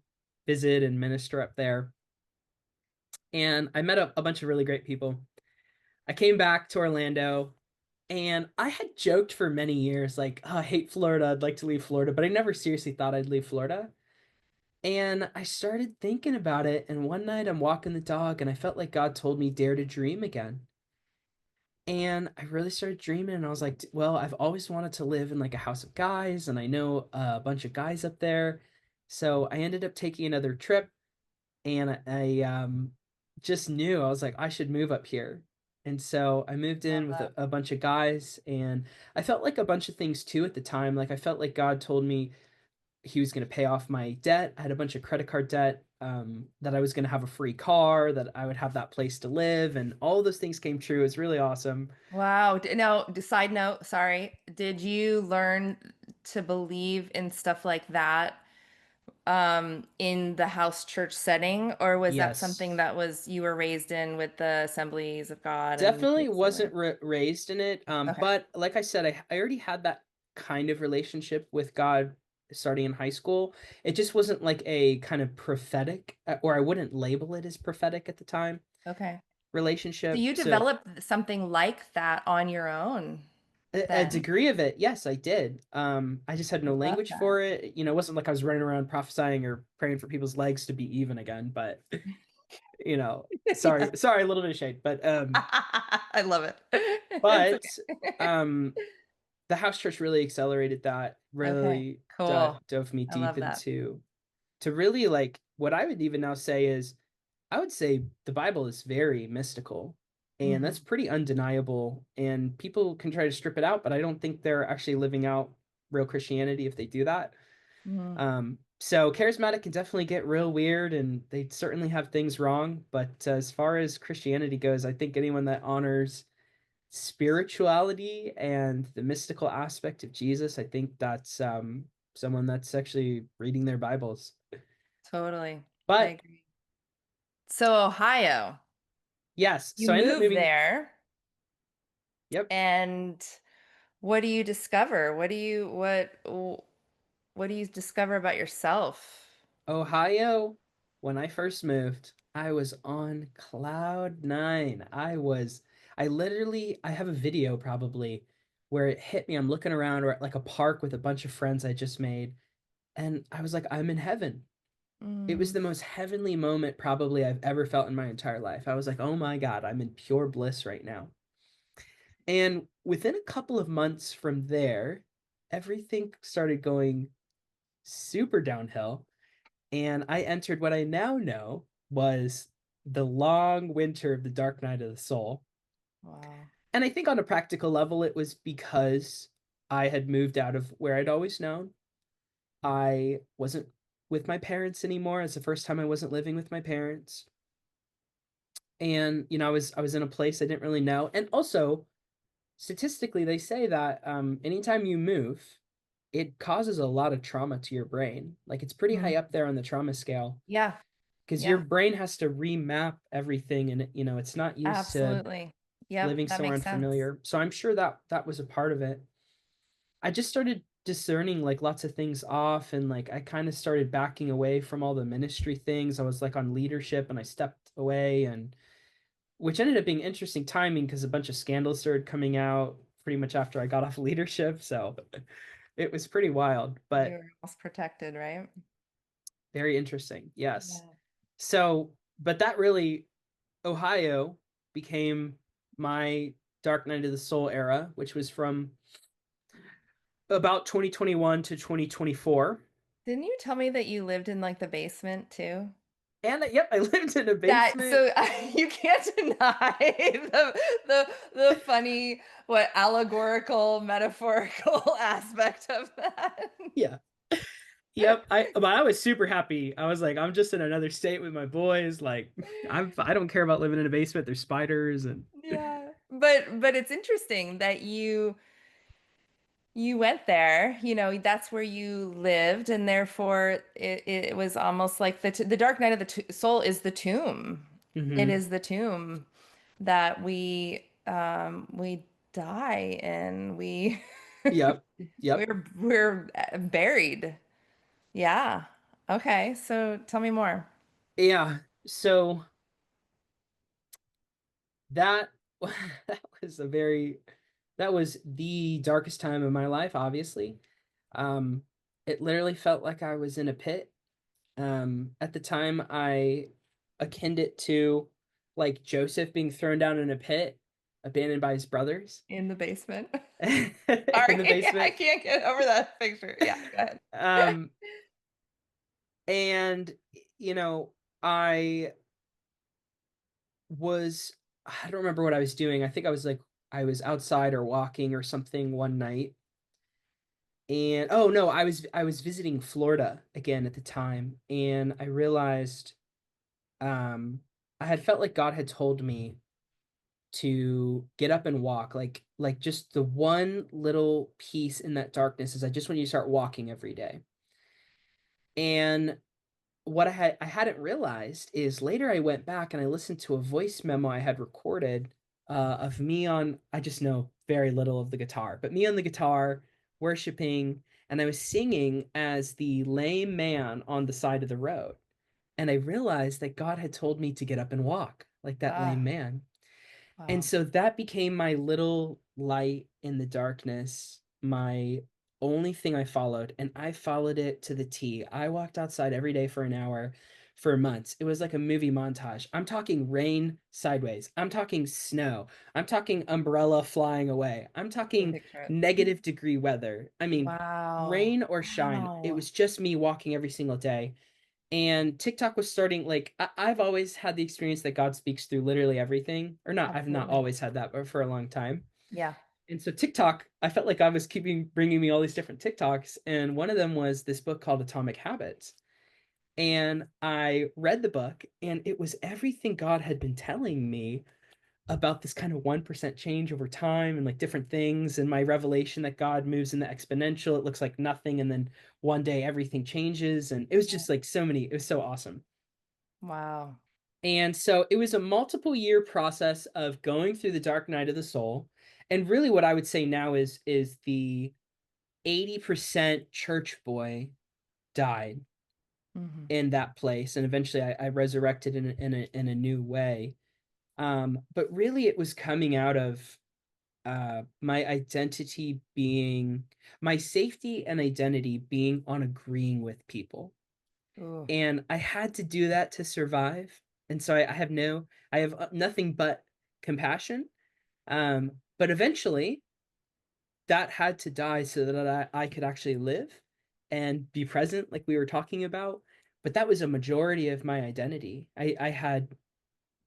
visit and minister up there. And I met a bunch of really great people. I came back to Orlando and I had joked for many years like, oh, I hate Florida, I'd like to leave Florida, but I never seriously thought I'd leave Florida. And I started thinking about it, and one night I'm walking the dog and I felt like God told me dare to dream again. And I really started dreaming, and I was like, well, I've always wanted to live in like a house of guys, and I know a bunch of guys up there. So I ended up taking another trip, and I just knew I was like, I should move up here. And so I moved Love in with that. a bunch of guys, and I felt like a bunch of things too at the time. Like I felt like God told me he was going to pay off my debt. I had a bunch of credit card debt, that I was going to have a free car, that I would have that place to live, and all those things came true. It's really awesome. Wow. No, side note, sorry. Did you learn to believe in stuff like that in the house church setting, or was that something Yes. that was you were raised in with the Assemblies of God and Definitely things wasn't similar? raised in it. Okay. But like I said, I already had that kind of relationship with God starting in high school. It just wasn't like a kind of prophetic, or I wouldn't label it as prophetic at the time, Okay. So relationship. you So developed something like that on your own a then. degree of it, yes, I did. I just had I no love language that. for it. You know, it wasn't like I was running around prophesying or praying for people's legs to be even again, but Yeah. sorry, a little bit of shade. I love it. It's But okay. um the house church really accelerated that, Okay. really Cool. dove me I deep love that. into to really like what I would even now say is I would say the Bible is very mystical, and that's Hmm. pretty undeniable, and people can try to strip it out, but I don't think they're actually living out real Christianity if they do that. Hmm. So charismatic can definitely get real weird, and they certainly have things wrong, but as far as Christianity goes, I think anyone that honors spirituality and the mystical aspect of Jesus, I think that's someone that's actually reading their Bibles. Totally. I But agree. So Ohio, yes, you so I ended up moved moving. there Yep. and what do you discover? What do you discover about yourself? Ohio, when I first moved, I was on cloud nine. I have a video probably where it hit me. I'm looking around, or at like a park with a bunch of friends I just made, and I was like, I'm in heaven. It was Mm, the most heavenly moment probably I've ever felt in my entire life. I was like, oh my God, I'm in pure bliss right now. And within a couple of months from there, everything started going super downhill. And I entered what I now know was the long winter of the dark night of the soul. Wow. And I think on a practical level, it was because I had moved out of where I'd always known. I wasn't with my parents anymore. It's the first time I wasn't living with my parents. And I was in a place I didn't really know. And also, statistically, they say that anytime you move, it causes a lot of trauma to your brain. Like it's pretty high Mm. up there on the trauma scale Yeah. because your Yeah. brain has to remap everything, and it's not used to Absolutely. Yep. living That somewhere makes sense. unfamiliar. So I'm sure that that was a part of it. I just started discerning like lots of things off, and like I kind of started backing away from all the ministry things. I was like on leadership and I stepped away, and which ended up being interesting timing because a bunch of scandals started coming out pretty much after I got off leadership. So it was pretty wild, You but were almost protected, right? very interesting. Yes. Yeah. So, but that really, Ohio became my Dark Night of the Soul era, which was from about 2021 to 2024. Didn't you tell me that you lived in like the basement too? And yep, I lived in a That basement. so you can't deny the funny, what, allegorical, metaphorical aspect of that. Yeah. Yep. But I was super happy. I was like, I'm just in another state with my boys. Like, I don't care about living in a basement. There's spiders and Yeah. But it's interesting that you went there, that's where you lived, and therefore it was almost like the dark night of the soul is the tomb. It hmm is the tomb that we die in. We Yep. Yep. we're buried. Yeah. Okay. So tell me more. Yeah. So that that was that was the darkest time of my life, obviously. Um, it literally felt like I was in a pit. At the time, I akined it to like Joseph being thrown down in a pit, abandoned by his brothers In the basement. in Sorry, the I basement. can't get over that picture. Yeah, go ahead. Um, and you know, I was I don't remember what I was doing. I think I was outside or walking or something one night. And oh no, I was visiting Florida again at the time, and I realized um I had felt like God had told me to get up and walk, like just the one little piece in that darkness is I just want you to start walking every day. And what I hadn't realized is later I went back and I listened to a voice memo I had recorded of me on I just know very little of the guitar, but me on the guitar worshiping, and I was singing as the lame man on the side of the road. And I realized that God had told me to get up and walk like that lame Ah, man. And wow. so that became my little light in the darkness, my only thing I followed. And I followed it to the T. I walked outside every day for an hour for months. It was like a movie montage. I'm talking rain sideways. I'm talking snow. I'm talking umbrella flying away. I'm I can talking picture it. -degree weather. I mean, Wow. rain or shine. It Wow. was just me walking every single day. And TikTok was starting like I've always had the experience that God speaks through literally everything, or not. I've not Absolutely. always had that, but for a long time. Yeah. And so TikTok, I felt like I was keeping bringing me all these different TikToks, and one of them was this book called Atomic Habits. And I read the book, and it was everything God had been telling me about this kind of 1% change over time and like different things, and my revelation that God moves in the exponential. It looks like nothing, and then one day everything changes, and it was just like it was so awesome. Wow. And so it was a multiple year process of going through the dark night of the soul. And really what I would say now is the 80% church boy died Hmm. in that place. And eventually I resurrected in a new way. But really it was coming out of my identity being my safety and identity being on agreeing with people. Ooh. And I had to do that to survive. And so I have nothing but compassion. But eventually, that had to die so that I could actually live and be present, like we were talking about. But that was a majority of my identity. I had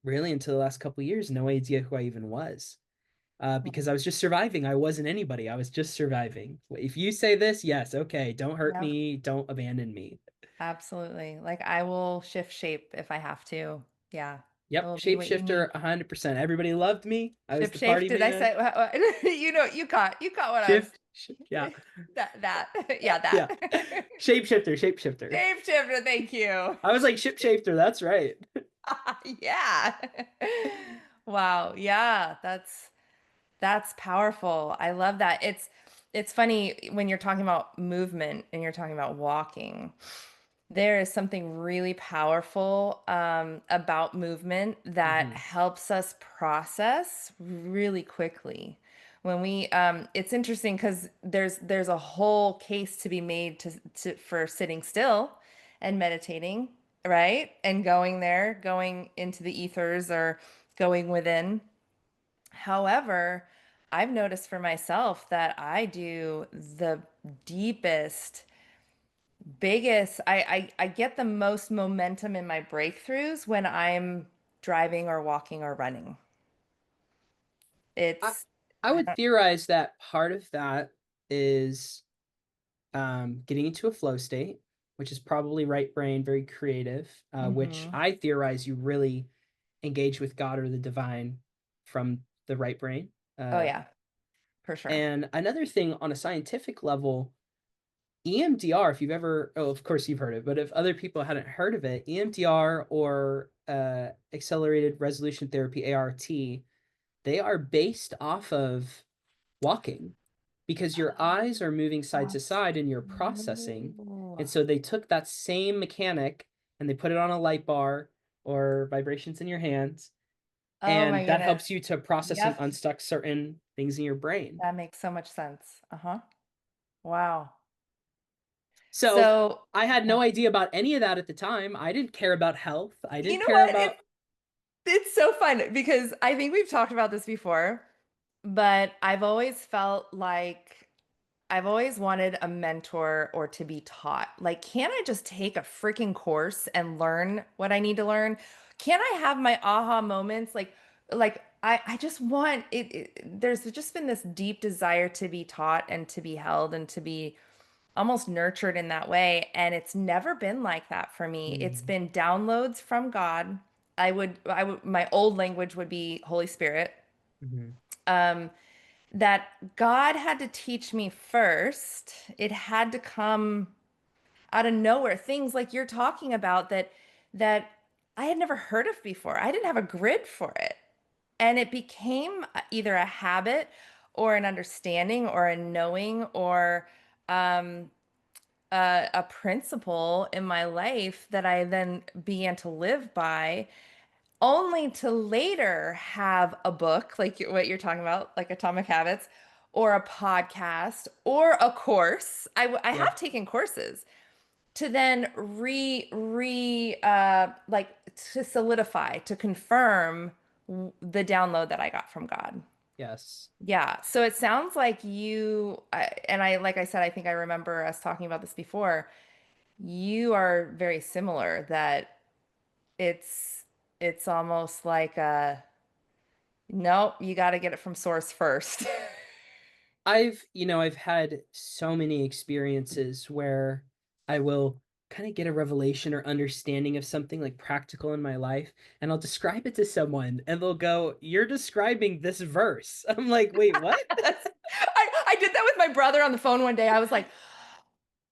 really until the last couple of years no idea who I even was. Because I was just surviving. I wasn't anybody. I was just surviving. If you say this, yes, okay. Don't hurt Yep, me. Don't abandon me. absolutely. Like I will shift shape if I have to. Yeah, it Yep, will be what you need. shapeshifter 100%. Everybody loved me. I was Ship the shape. party Did I man. say? You caught what I was. Yeah. Yeah, Yeah. that. Shapeshifter. Shape shifter. Thank you. I was like shifter. That's right. Yeah. Wow. Yeah, that's powerful. I love that. It's funny when you're talking about movement and you're talking about walking. There is something really powerful about movement that Hmm. helps us process really quickly. It's interesting because there's a whole case to be made for sitting still and meditating, right? And going there, going into the ethers or going within. However, I've noticed for myself that I do the deepest, biggest, I get the most momentum in my breakthroughs when I'm driving or walking or running. I It's, I I would don't, theorize that part of that is getting into a flow state, which is probably right brain, very creative, which hmm. I theorize you really engage with God or the divine from the right brain. Oh Uh, yeah, for sure. and another thing on a scientific level, EMDR, if you've ever, oh, of course you've heard it, but if other people hadn't heard of it, EMDR or accelerated resolution therapy, ART, they are based off of walking because your eyes are moving side to That's side and you're processing. true. And so they took that same mechanic and they put it on a light bar or vibrations in your hands. Oh my And that goodness. helps you to process and Yep, unstuck certain things in your brain. that makes so much sense. Uh-huh. Wow. So So, I had no yeah. idea about any of that at the time. I didn't care about health. I You didn't know care what? about, It's so fun because I think we've talked about this before, but I've always wanted a mentor or to be taught. Like, can't I just take a freaking course and learn what I need to learn? Can't I have my aha moments? I just want there's just been this deep desire to be taught and to be held and to be almost nurtured in that way. And it's never been like that for me. It's mm, been downloads from God. My old language would be Holy Spirit. mhm, That God had to teach me first. It had to come out of nowhere. Things like you're talking about that I had never heard of before. I didn't have a grid for it. And it became either a habit or an understanding or a knowing or a principle in my life that I then began to live by, only to later have a book like what you're talking about, like Atomic Habits, or a podcast or a course. I have yep, taken courses to then like to solidify, to confirm the download that I got from God. yes. Yeah. So it sounds like like I said, I think I remember us talking about this before. You are very similar that it's it's almost like a nope, you got to get it from source first. I've had so many experiences where I will kind of get a revelation or understanding of something like practical in my life, and I'll describe it to someone, and they'll go, "You're describing this verse." I'm like, "Wait, what?" I did that with my brother on the phone one day. I was like,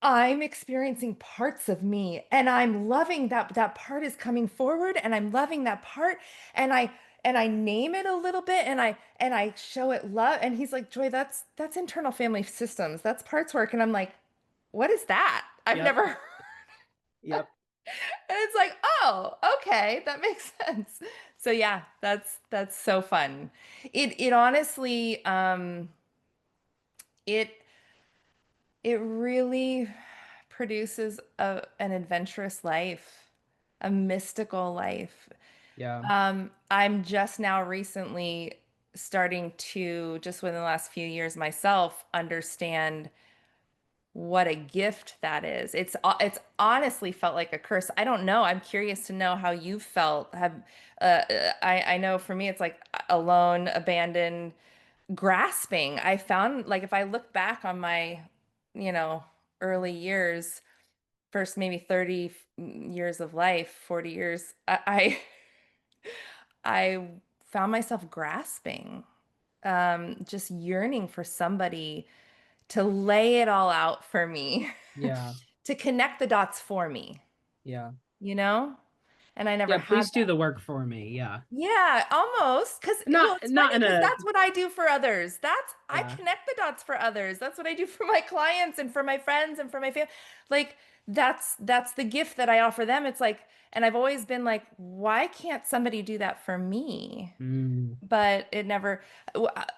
I'm experiencing parts of me and I'm loving that part is coming forward and I'm loving that part and I name it a little bit and I show it love and he's like, Joy, that's internal family systems. That's parts work. And I'm like, what is that? I've Yep, never yep. And it's like, oh, okay, that makes sense. So yeah, that's so fun. It honestly it it really produces an adventurous life, a mystical life. Yeah. I'm just now recently. starting to, just within the last few years myself, understand what a gift that is. It's honestly felt like a curse. I don't know. I'm curious to know how you felt. I know for me it's like alone, abandoned, grasping. I found like if I look back on my, you know, early years, first maybe 30 years of life, 40 years, I found myself grasping, just yearning for somebody to lay it all out for me, Yeah. to connect the dots for me, Yeah. you know? And I never Yeah, had please do that. the work for me. Yeah. Yeah, almost. Well, Not it's not funny in because a that's what I do for others. I yeah. connect the dots for others. That's what I do for my clients and for my friends and for my family. Like that's the gift that I offer them. It's like, and I've always been like, why can't somebody do that for me? Mm. But it never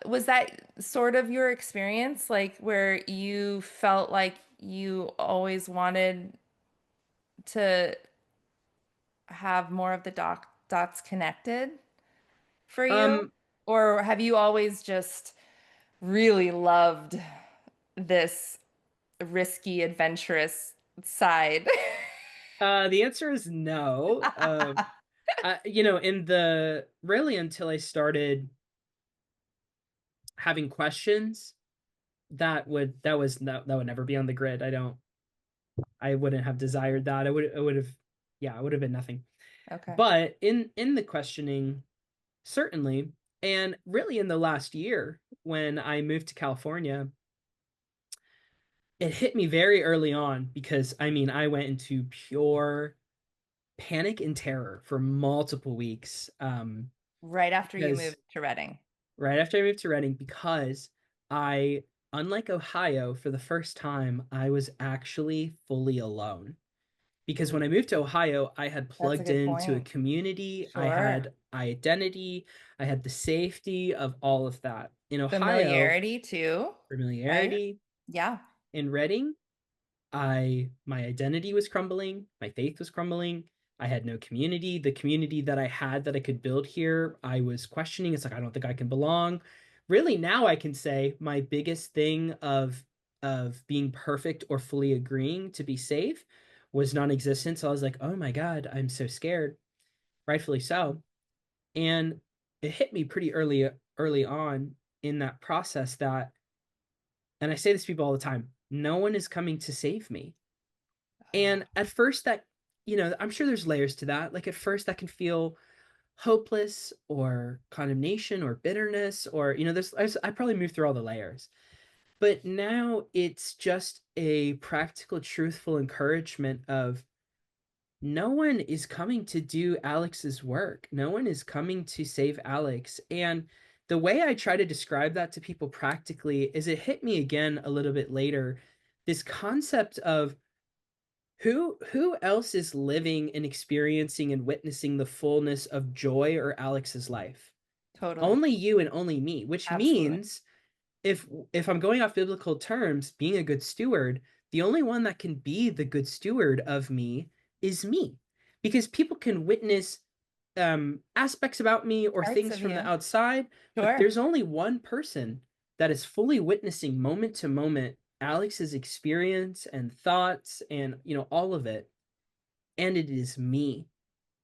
was that sort of your experience, like where you felt like you always wanted to have more of the dots connected for you? Um Or have you always just really loved this risky, adventurous side? the answer is no. In the really until I started having questions, that would never be on the grid. I wouldn't have desired that. I would have yeah, it would have been nothing. Okay. But in the questioning, certainly, and really in the last year when I moved to California, it hit me very early on because I mean, I went into pure panic and terror for multiple weeks. Right after you moved Because to Reading. right after I moved to Reading, because I, unlike Ohio, for the first time, I was actually fully alone. Because when I moved to Ohio, I had That's a plugged good into a point. community, I Sure. had identity, I had the safety of all of that. In Ohio, Familiarity too, right? familiarity. Yeah. In Reading, my identity was crumbling, my faith was crumbling. I had no community. The community that I had that I could build here, I was questioning. It's like I don't think I can belong. Really now I can say my biggest thing of being perfect or fully agreeing to be safe was non-existent. So I was like, "Oh my God, I'm so scared." Rightfully so. And it hit me pretty early on in that process that, and I say this to people all the time, no one is coming to save me. Oh, And at first that, I'm sure there's layers to that. Like at first that can feel hopeless or condemnation or bitterness or, I probably moved through all the layers. But now it's just a practical, truthful encouragement of no one is coming to do Alex's work. No one is coming to save Alex. And the way I try to describe that to people practically is it hit me again a little bit later. This concept of who else is living and experiencing and witnessing the fullness of joy or Alex's life? totally. Only you and only me, which Absolutely. means if I'm going off biblical terms, being a good steward, the only one that can be the good steward of me is me. Because people can witness aspects about me or Parts things of from the you. outside, but Sure. there's only one person that is fully witnessing moment to moment Alex's experience and thoughts and all of it, and it is me.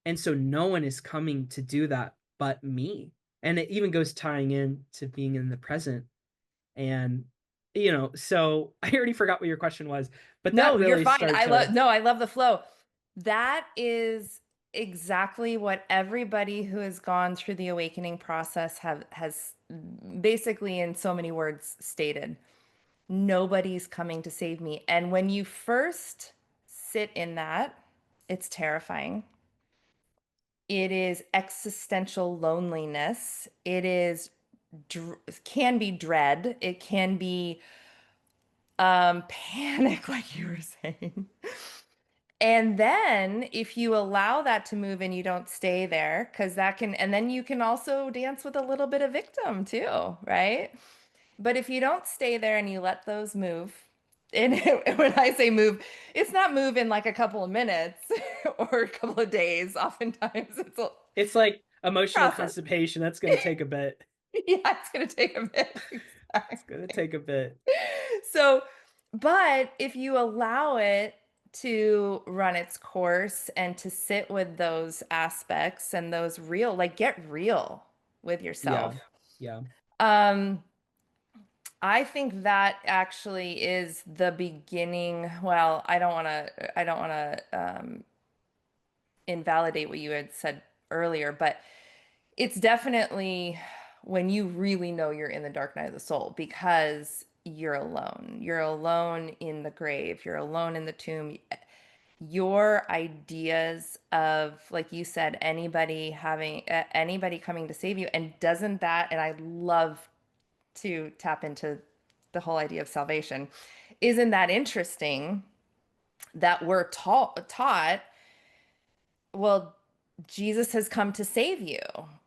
And so no one is coming to do that but me. And it even goes tying in to being in the present. And so I already forgot what your question was, but that No, you're really fine. started to I love the flow. That is exactly what everybody who has gone through the awakening process has basically in so many words stated. Nobody's coming to save me. And when you first sit in that, it's terrifying. It is existential loneliness. It is can be dread. It can be panic, like you were saying. And then if you allow that to move and you don't stay there, because that can, and then you can also dance with a little bit of victim too, right? But if you don't stay there and you let those move, and when I say move, it's not move in like a couple of minutes or a couple of days. Oftentimes it's a it's like emotional process. constipation. That's going to take a bit. Yeah, it's gonna take a bit. It's gonna Exactly. take a bit. So, but if you allow it to run its course and to sit with those aspects and those real, like get real with Yeah. yourself. Yeah. Um, I think that actually is the beginning. Well, I don't want to invalidate what you had said earlier, but it's definitely when you really know you're in the dark night of the soul because you're alone. You're alone in the grave. You're alone in the tomb. Your ideas of, like you said, anybody coming to save you, and doesn't that, and I love to tap into the whole idea of salvation. Isn't that interesting that we're taught, well, Jesus has come to save you.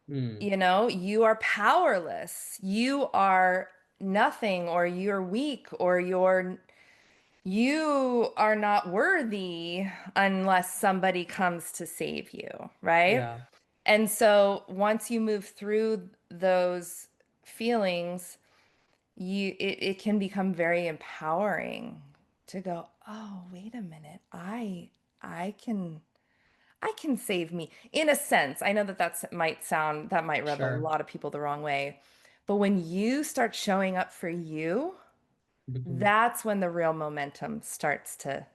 Mm. You know, you are powerless. You are nothing, or you're weak, or you are not worthy unless somebody comes to save you, right? Yeah. And so once you move through those feelings, it can become very empowering to go, oh, wait a minute, I can I can save me in a sense. I know that that might rub a Sure. lot of people the wrong way. But when you start showing up for you, Mhm. that's when the real momentum starts to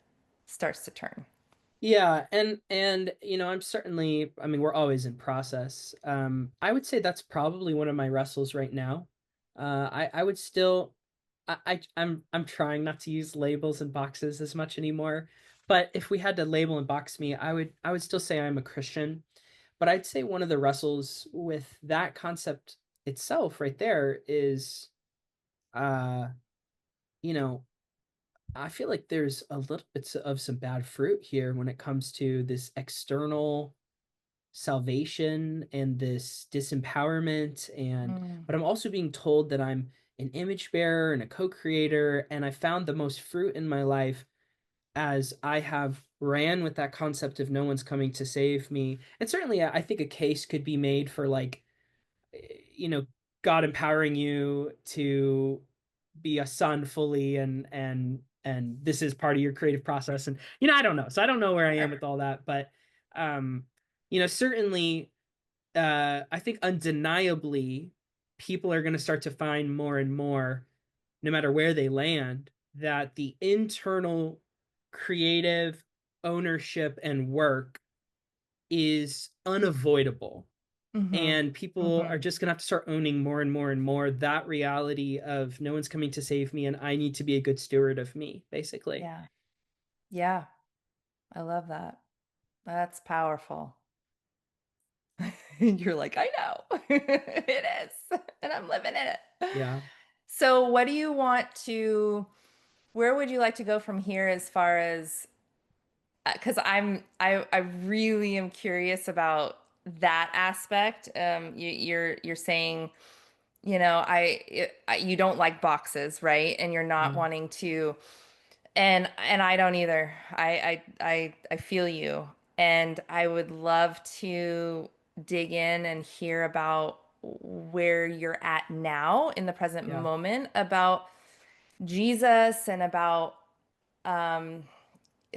turn. Yeah, and I'm certainly, I mean, we're always in process. I would say that's probably one of my wrestles right now. I would still I'm trying not to use labels and boxes as much anymore. But if we had to label and box me, I would still say I'm a Christian. But I'd say one of the wrestles with that concept itself right there is uh, you know, I feel like there's a little bit of some bad fruit here when it comes to this external salvation and this disempowerment, and Mm, but I'm also being told that I'm an image bearer and a co-creator, and I found the most fruit in my life as I have ran with that concept of no one's coming to save me. And certainly I think a case could be made for like, you know, God empowering you to be a son fully, and this is part of your creative process. And I don't know. So I don't know where I am sure. with all that, but um certainly I think undeniably people are going to start to find more and more, no matter where they land, that the internal creative ownership and work is unavoidable, Mm-hmm. and people are Mm-hmm. just going to have to start owning more and more and more that reality of no one's coming to save me and I need to be a good steward of me, basically. Yeah. Yeah. I love that. That's powerful. And you're like, I know. It is. And I'm living in it. Yeah. So where would you like to go from here as far as, because I really am curious about that aspect. You're saying, you don't like boxes, right? And you're not Yeah. wanting to, and I don't either. I feel you, and I would love to dig in and hear about where you're at now in the present Yeah. moment about Jesus and about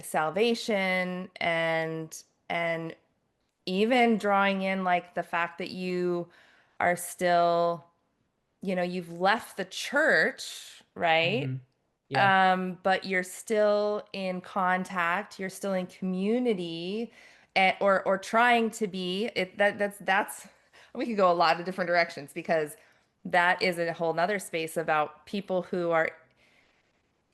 salvation and even drawing in like the fact that you are still, you've left the church, right? Hmm. Yeah. But you're still in contact, you're still in community, or trying to be. That's we could go a lot of different directions because that is a whole nother space about people who are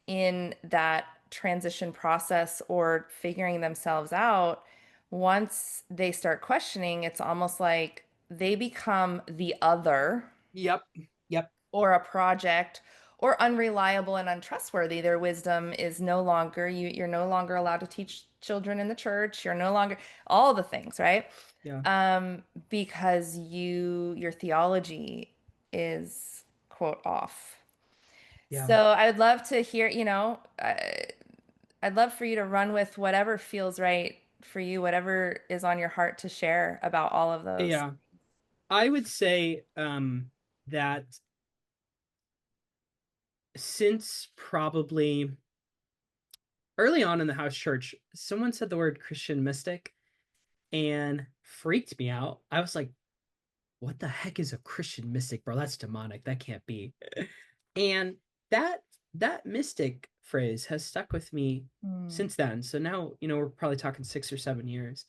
in that transition process or figuring themselves out. Once they start questioning, it's almost like they become the other Yep. Yep. or a project or unreliable and untrustworthy. Their wisdom is no longer, you're no longer allowed to teach children in the church. You're no longer all the things, right? Yeah. Because your theology is quote off. Yeah. So I'd love to hear, I'd love for you to run with whatever feels right for you, whatever is on your heart to share about all of those. Yeah. I would say that since probably early on in the house church, someone said the word Christian mystic and freaked me out. I was like, what the heck is a Christian mystic, bro? That's demonic. That can't be. And that that mystic phrase has stuck with me Mm, since then. So now, we're probably talking 6 or 7 years.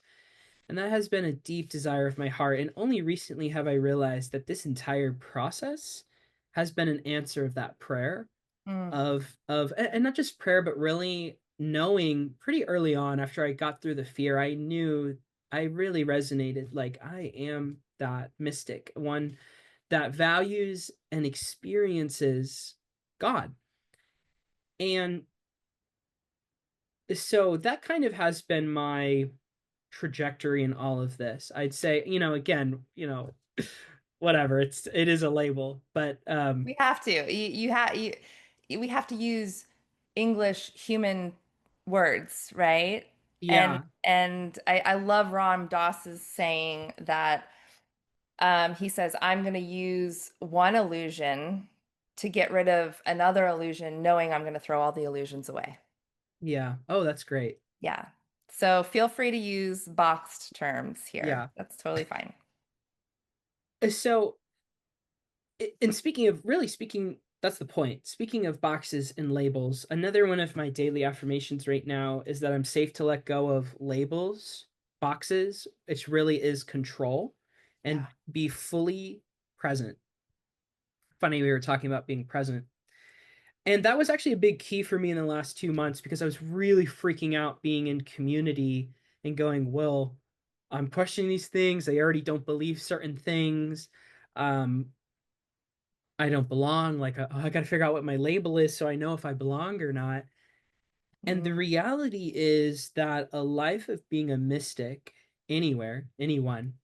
And that has been a deep desire of my heart. And only recently have I realized that this entire process has been an answer of that prayer mm, of and not just prayer, but really knowing pretty early on after I got through the fear, I knew I really resonated like I am that mystic, one that values and experiences God. And so that kind of has been my trajectory in all of this. I'd say, again, whatever, it is a label, but we have to. We have to use English human words, right? And yeah, I love Ram Doss's saying that he says, I'm going to use one illusion to get rid of another illusion, knowing I'm going to throw all the illusions away. yeah. Oh, that's great. Yeah. So feel free to use boxed terms here. Yeah. That's totally fine. So and speaking, that's the point. Speaking of boxes and labels, another one of my daily affirmations right now is that I'm safe to let go of labels, boxes, which really is control, and Yeah. be fully present. Funny, we were talking about being present. And that was actually a big key for me in the last 2 months because I was really freaking out being in community and going, well, I'm questioning these things. I already don't believe certain things. Um, I don't belong. Like, oh, I got to figure out what my label is so I know if I belong or not. And the Mm, reality is that a life of being a mystic anywhere, anyone,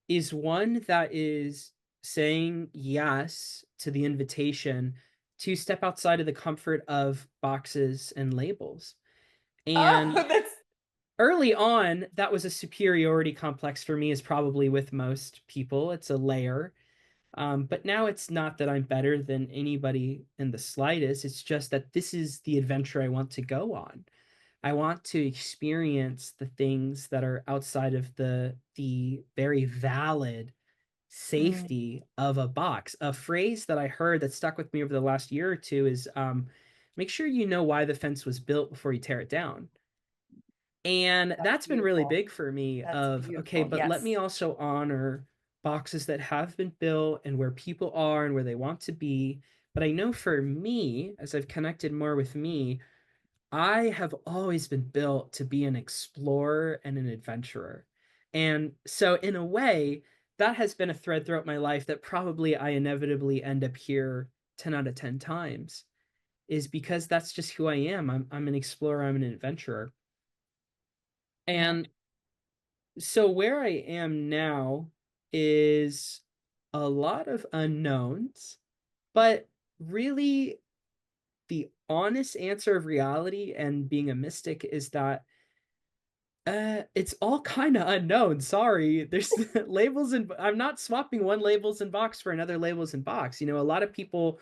is one that is saying yes to the invitation to step outside of the comfort of boxes and labels. oh, And that's early on, that was a superiority complex for me, is probably with most people. It's a layer. But now it's not that I'm better than anybody in the slightest. It's just that this is the adventure I want to go on. I want to experience the things that are outside of the very valid mm, safety of a box. A phrase that I heard that stuck with me over the last year or two is make sure you know why the fence was built before you tear it down. And that's that's been really beautiful. big for me That's of, okay, beautiful. but let Yes. me also honor boxes that have been built and where people are and where they want to be. But I know for me, as I've connected more with me, I have always been built to be an explorer and an adventurer. And so, in a way, that has been a thread throughout my life that probably I inevitably end up here 10 out of 10 times, is because that's just who I am. I'm an explorer, I'm an adventurer. Yeah. And so, where I am now is a lot of unknowns, but really, the honest answer of reality and being a mystic is that it's all kind of unknown. Sorry. There's labels and I'm not swapping one labels in box for another labels in box. A lot of people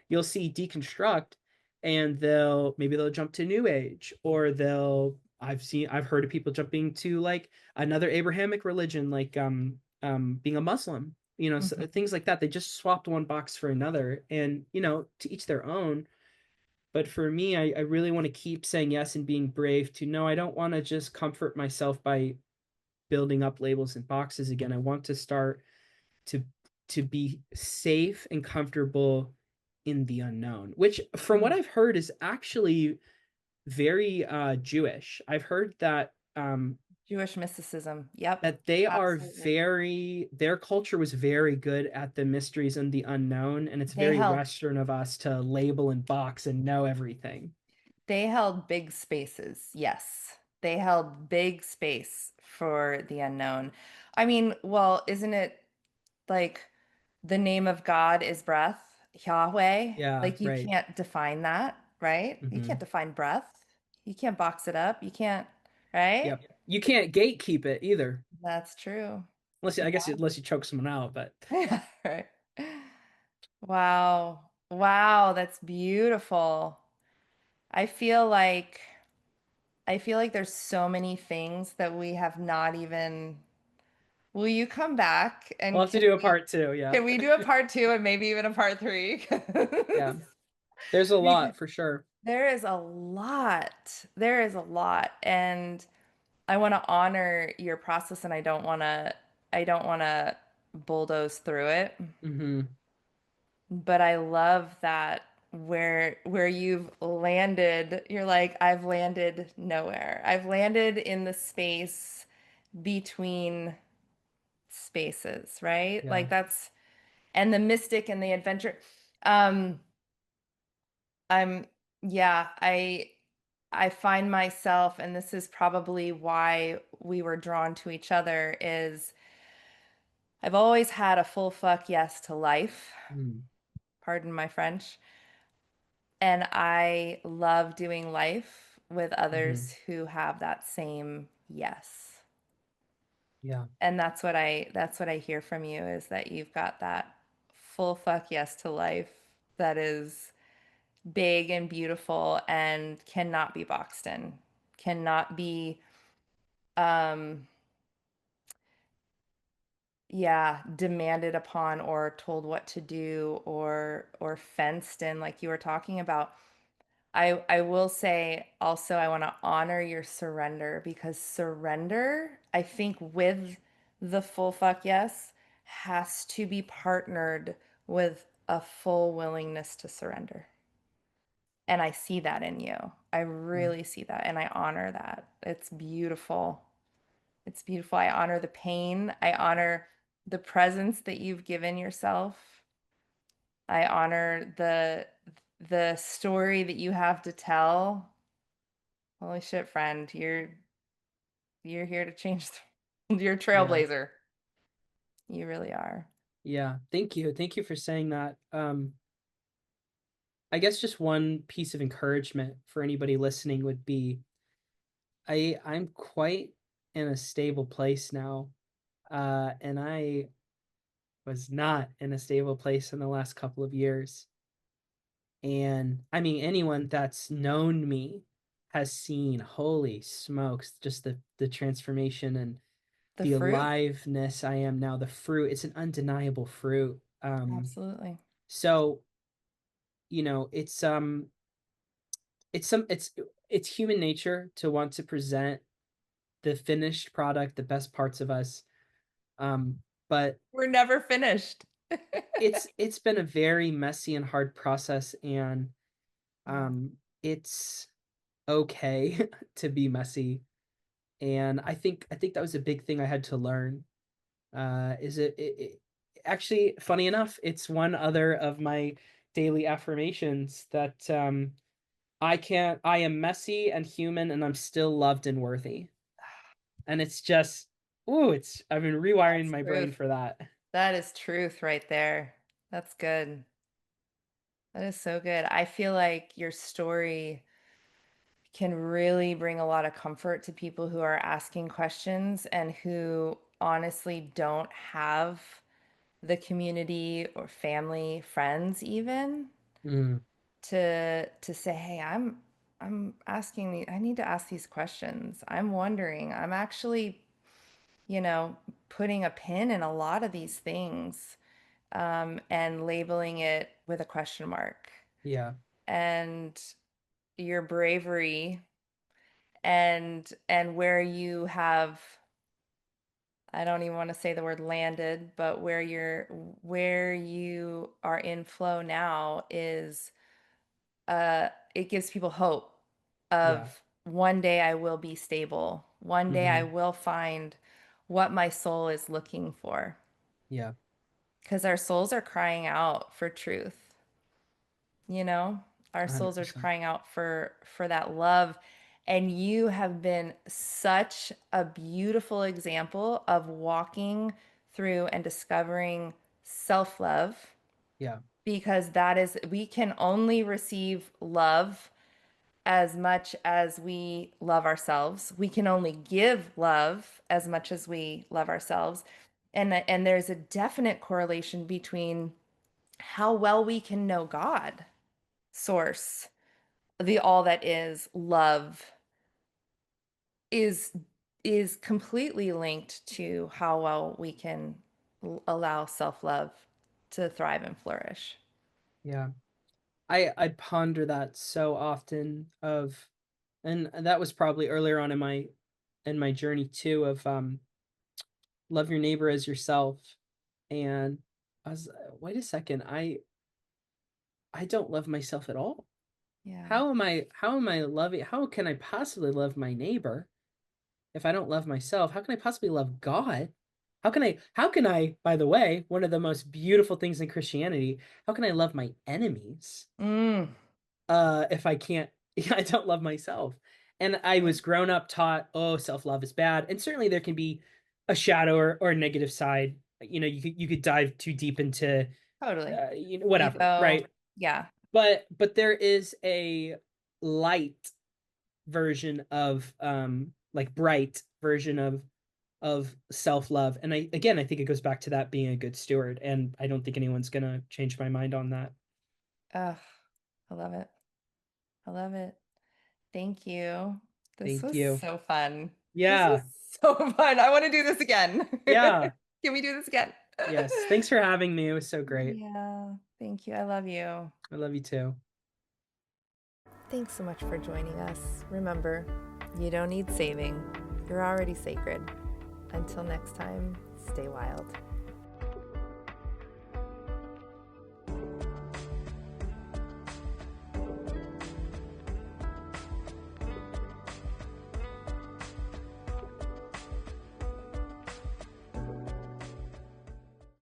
you'll see deconstruct and they'll jump to new age or I've heard of people jumping to like another Abrahamic religion like being a Muslim. So, Mhm. things like that. They just swapped one box for another and to each their own. But for me, I really want to keep saying yes and being brave to no, I don't want to just comfort myself by building up labels and boxes again. I want to start to to be safe and comfortable in the unknown, which from what Mm. I've heard is actually very Jewish. I've heard Jewish mysticism. Yep. that they are Absolutely. very their culture was very good at the mysteries and the unknown, and it's They very held Western of us to label and box and know everything. they held big spaces. Yes. They held big space for the unknown. I mean, well, isn't it like the name of God is breath, Yahweh? Yeah, Like you right. can't define that, right? You can't Hmm. define breath. You can't box it up. You can't, right? Yep. You can't gatekeep it either. That's true. Unless Yeah. unless you choke someone out, but Yeah, right. Wow. Wow, that's beautiful. I feel like I feel like there's so many things that we have not even. Will you come back We'll and have to do a part two. Yeah. can we do a part two and maybe even a part three? 'Cause Yeah. There's a because lot for sure. there is a lot. There is a lot. And I want to honor your process and I don't want to bulldoze through it. Hmm. But I love that where you've landed, you're like, I've landed nowhere. I've landed in the space between spaces, right? Yeah. Like that's and the mystic and the adventure. Um, I'm yeah, I find myself, and this is probably why we were drawn to each other, is I've always had a full fuck yes to life. Mm. Pardon my French. And I love doing life with others Hmm. who have that same yes. Yeah. And that's what I hear from you is that you've got that full fuck yes to life that is big and beautiful and cannot be boxed in, cannot be um yeah, demanded upon or told what to do or fenced in like you were talking about. I will say also I want to honor your surrender because surrender, I think with the full fuck yes, has to be partnered with a full willingness to surrender. And I see that in you. I Yeah. really see that and I honor that. It's beautiful. It's beautiful. I honor the pain. I honor the presence that you've given yourself. I honor the story that you have to tell. Holy shit, friend. You're here to change you're a Yeah. trailblazer. You really are. Yeah. Thank you. Thank you for saying that. I guess just one piece of encouragement for anybody listening would be I'm quite in a stable place now. And I was not in a stable place in the last couple of years. And I mean, anyone that's known me has seen, holy smokes, just the transformation and The the fruit. aliveness I am now, the fruit. It's an undeniable fruit. Absolutely. So, it's some it's human nature to want to present the finished product, the best parts of us. But We're never finished. it's been a very messy and hard process, and Yeah. it's okay to be messy. And I think that was a big thing I had to learn. Is it actually funny enough, it's one other of my daily affirmations that I am messy and human and I'm still loved and worthy. And it's just ooh, it's I've been rewiring That's my brain truth. for that. That is truth right there. That's good. That is so good. I feel like your story can really bring a lot of comfort to people who are asking questions and who honestly don't have the community or family, friends even Mm, to say, "Hey, I'm asking I need to ask these questions. I'm wondering. I'm actually, you know, putting a pin in a lot of these things and labeling it with a question mark." yeah. And your bravery and where you have I don't even want to say the word landed, but where you are in flow now is it gives people hope Yeah. of one day I will be stable. One day I Hmm. will find what my soul is looking for. Yeah. Because our souls are crying out for truth, you know? Our souls are 100%. crying out for that love. And you have been such a beautiful example of walking through and discovering self-love Yeah. because that is we can only receive love as much as we love ourselves. We can only give love as much as we love ourselves. And there's a definite correlation between how well we can know God, source, the all that is, love, is is completely linked to how well we can allow self-love to thrive and flourish. Yeah. I ponder that so often of, and that was probably earlier on in my journey too, of love your neighbor as yourself. And I was, wait a second, I don't love myself at all. Yeah. How am I loving, how can I possibly love my neighbor if I don't love myself? How can I possibly love God? How can I, by the way, one of the most beautiful things in Christianity, how can I love my enemies Mm. if I can't, I don't love myself? And I Right. was grown up taught, oh, self-love is bad. And certainly there can be a shadow or a negative side. You know, you could dive too deep into Totally. whatever, Ego. right? Yeah. But there is a light version of like bright version of self-love. And I think it goes back to that being a good steward. And I don't think anyone's gonna change my mind on that. Ugh, I love it. I love it. Thank you. This Thank was you. so fun. This was Yeah. so fun. I want to do this again. Yeah. Can we do this again? Yes. Thanks for having me. It was so great. Yeah. Thank you. I love you. I love you too. Thanks so much for joining us. Remember, you don't need saving. You're already sacred. Until next time, stay wild.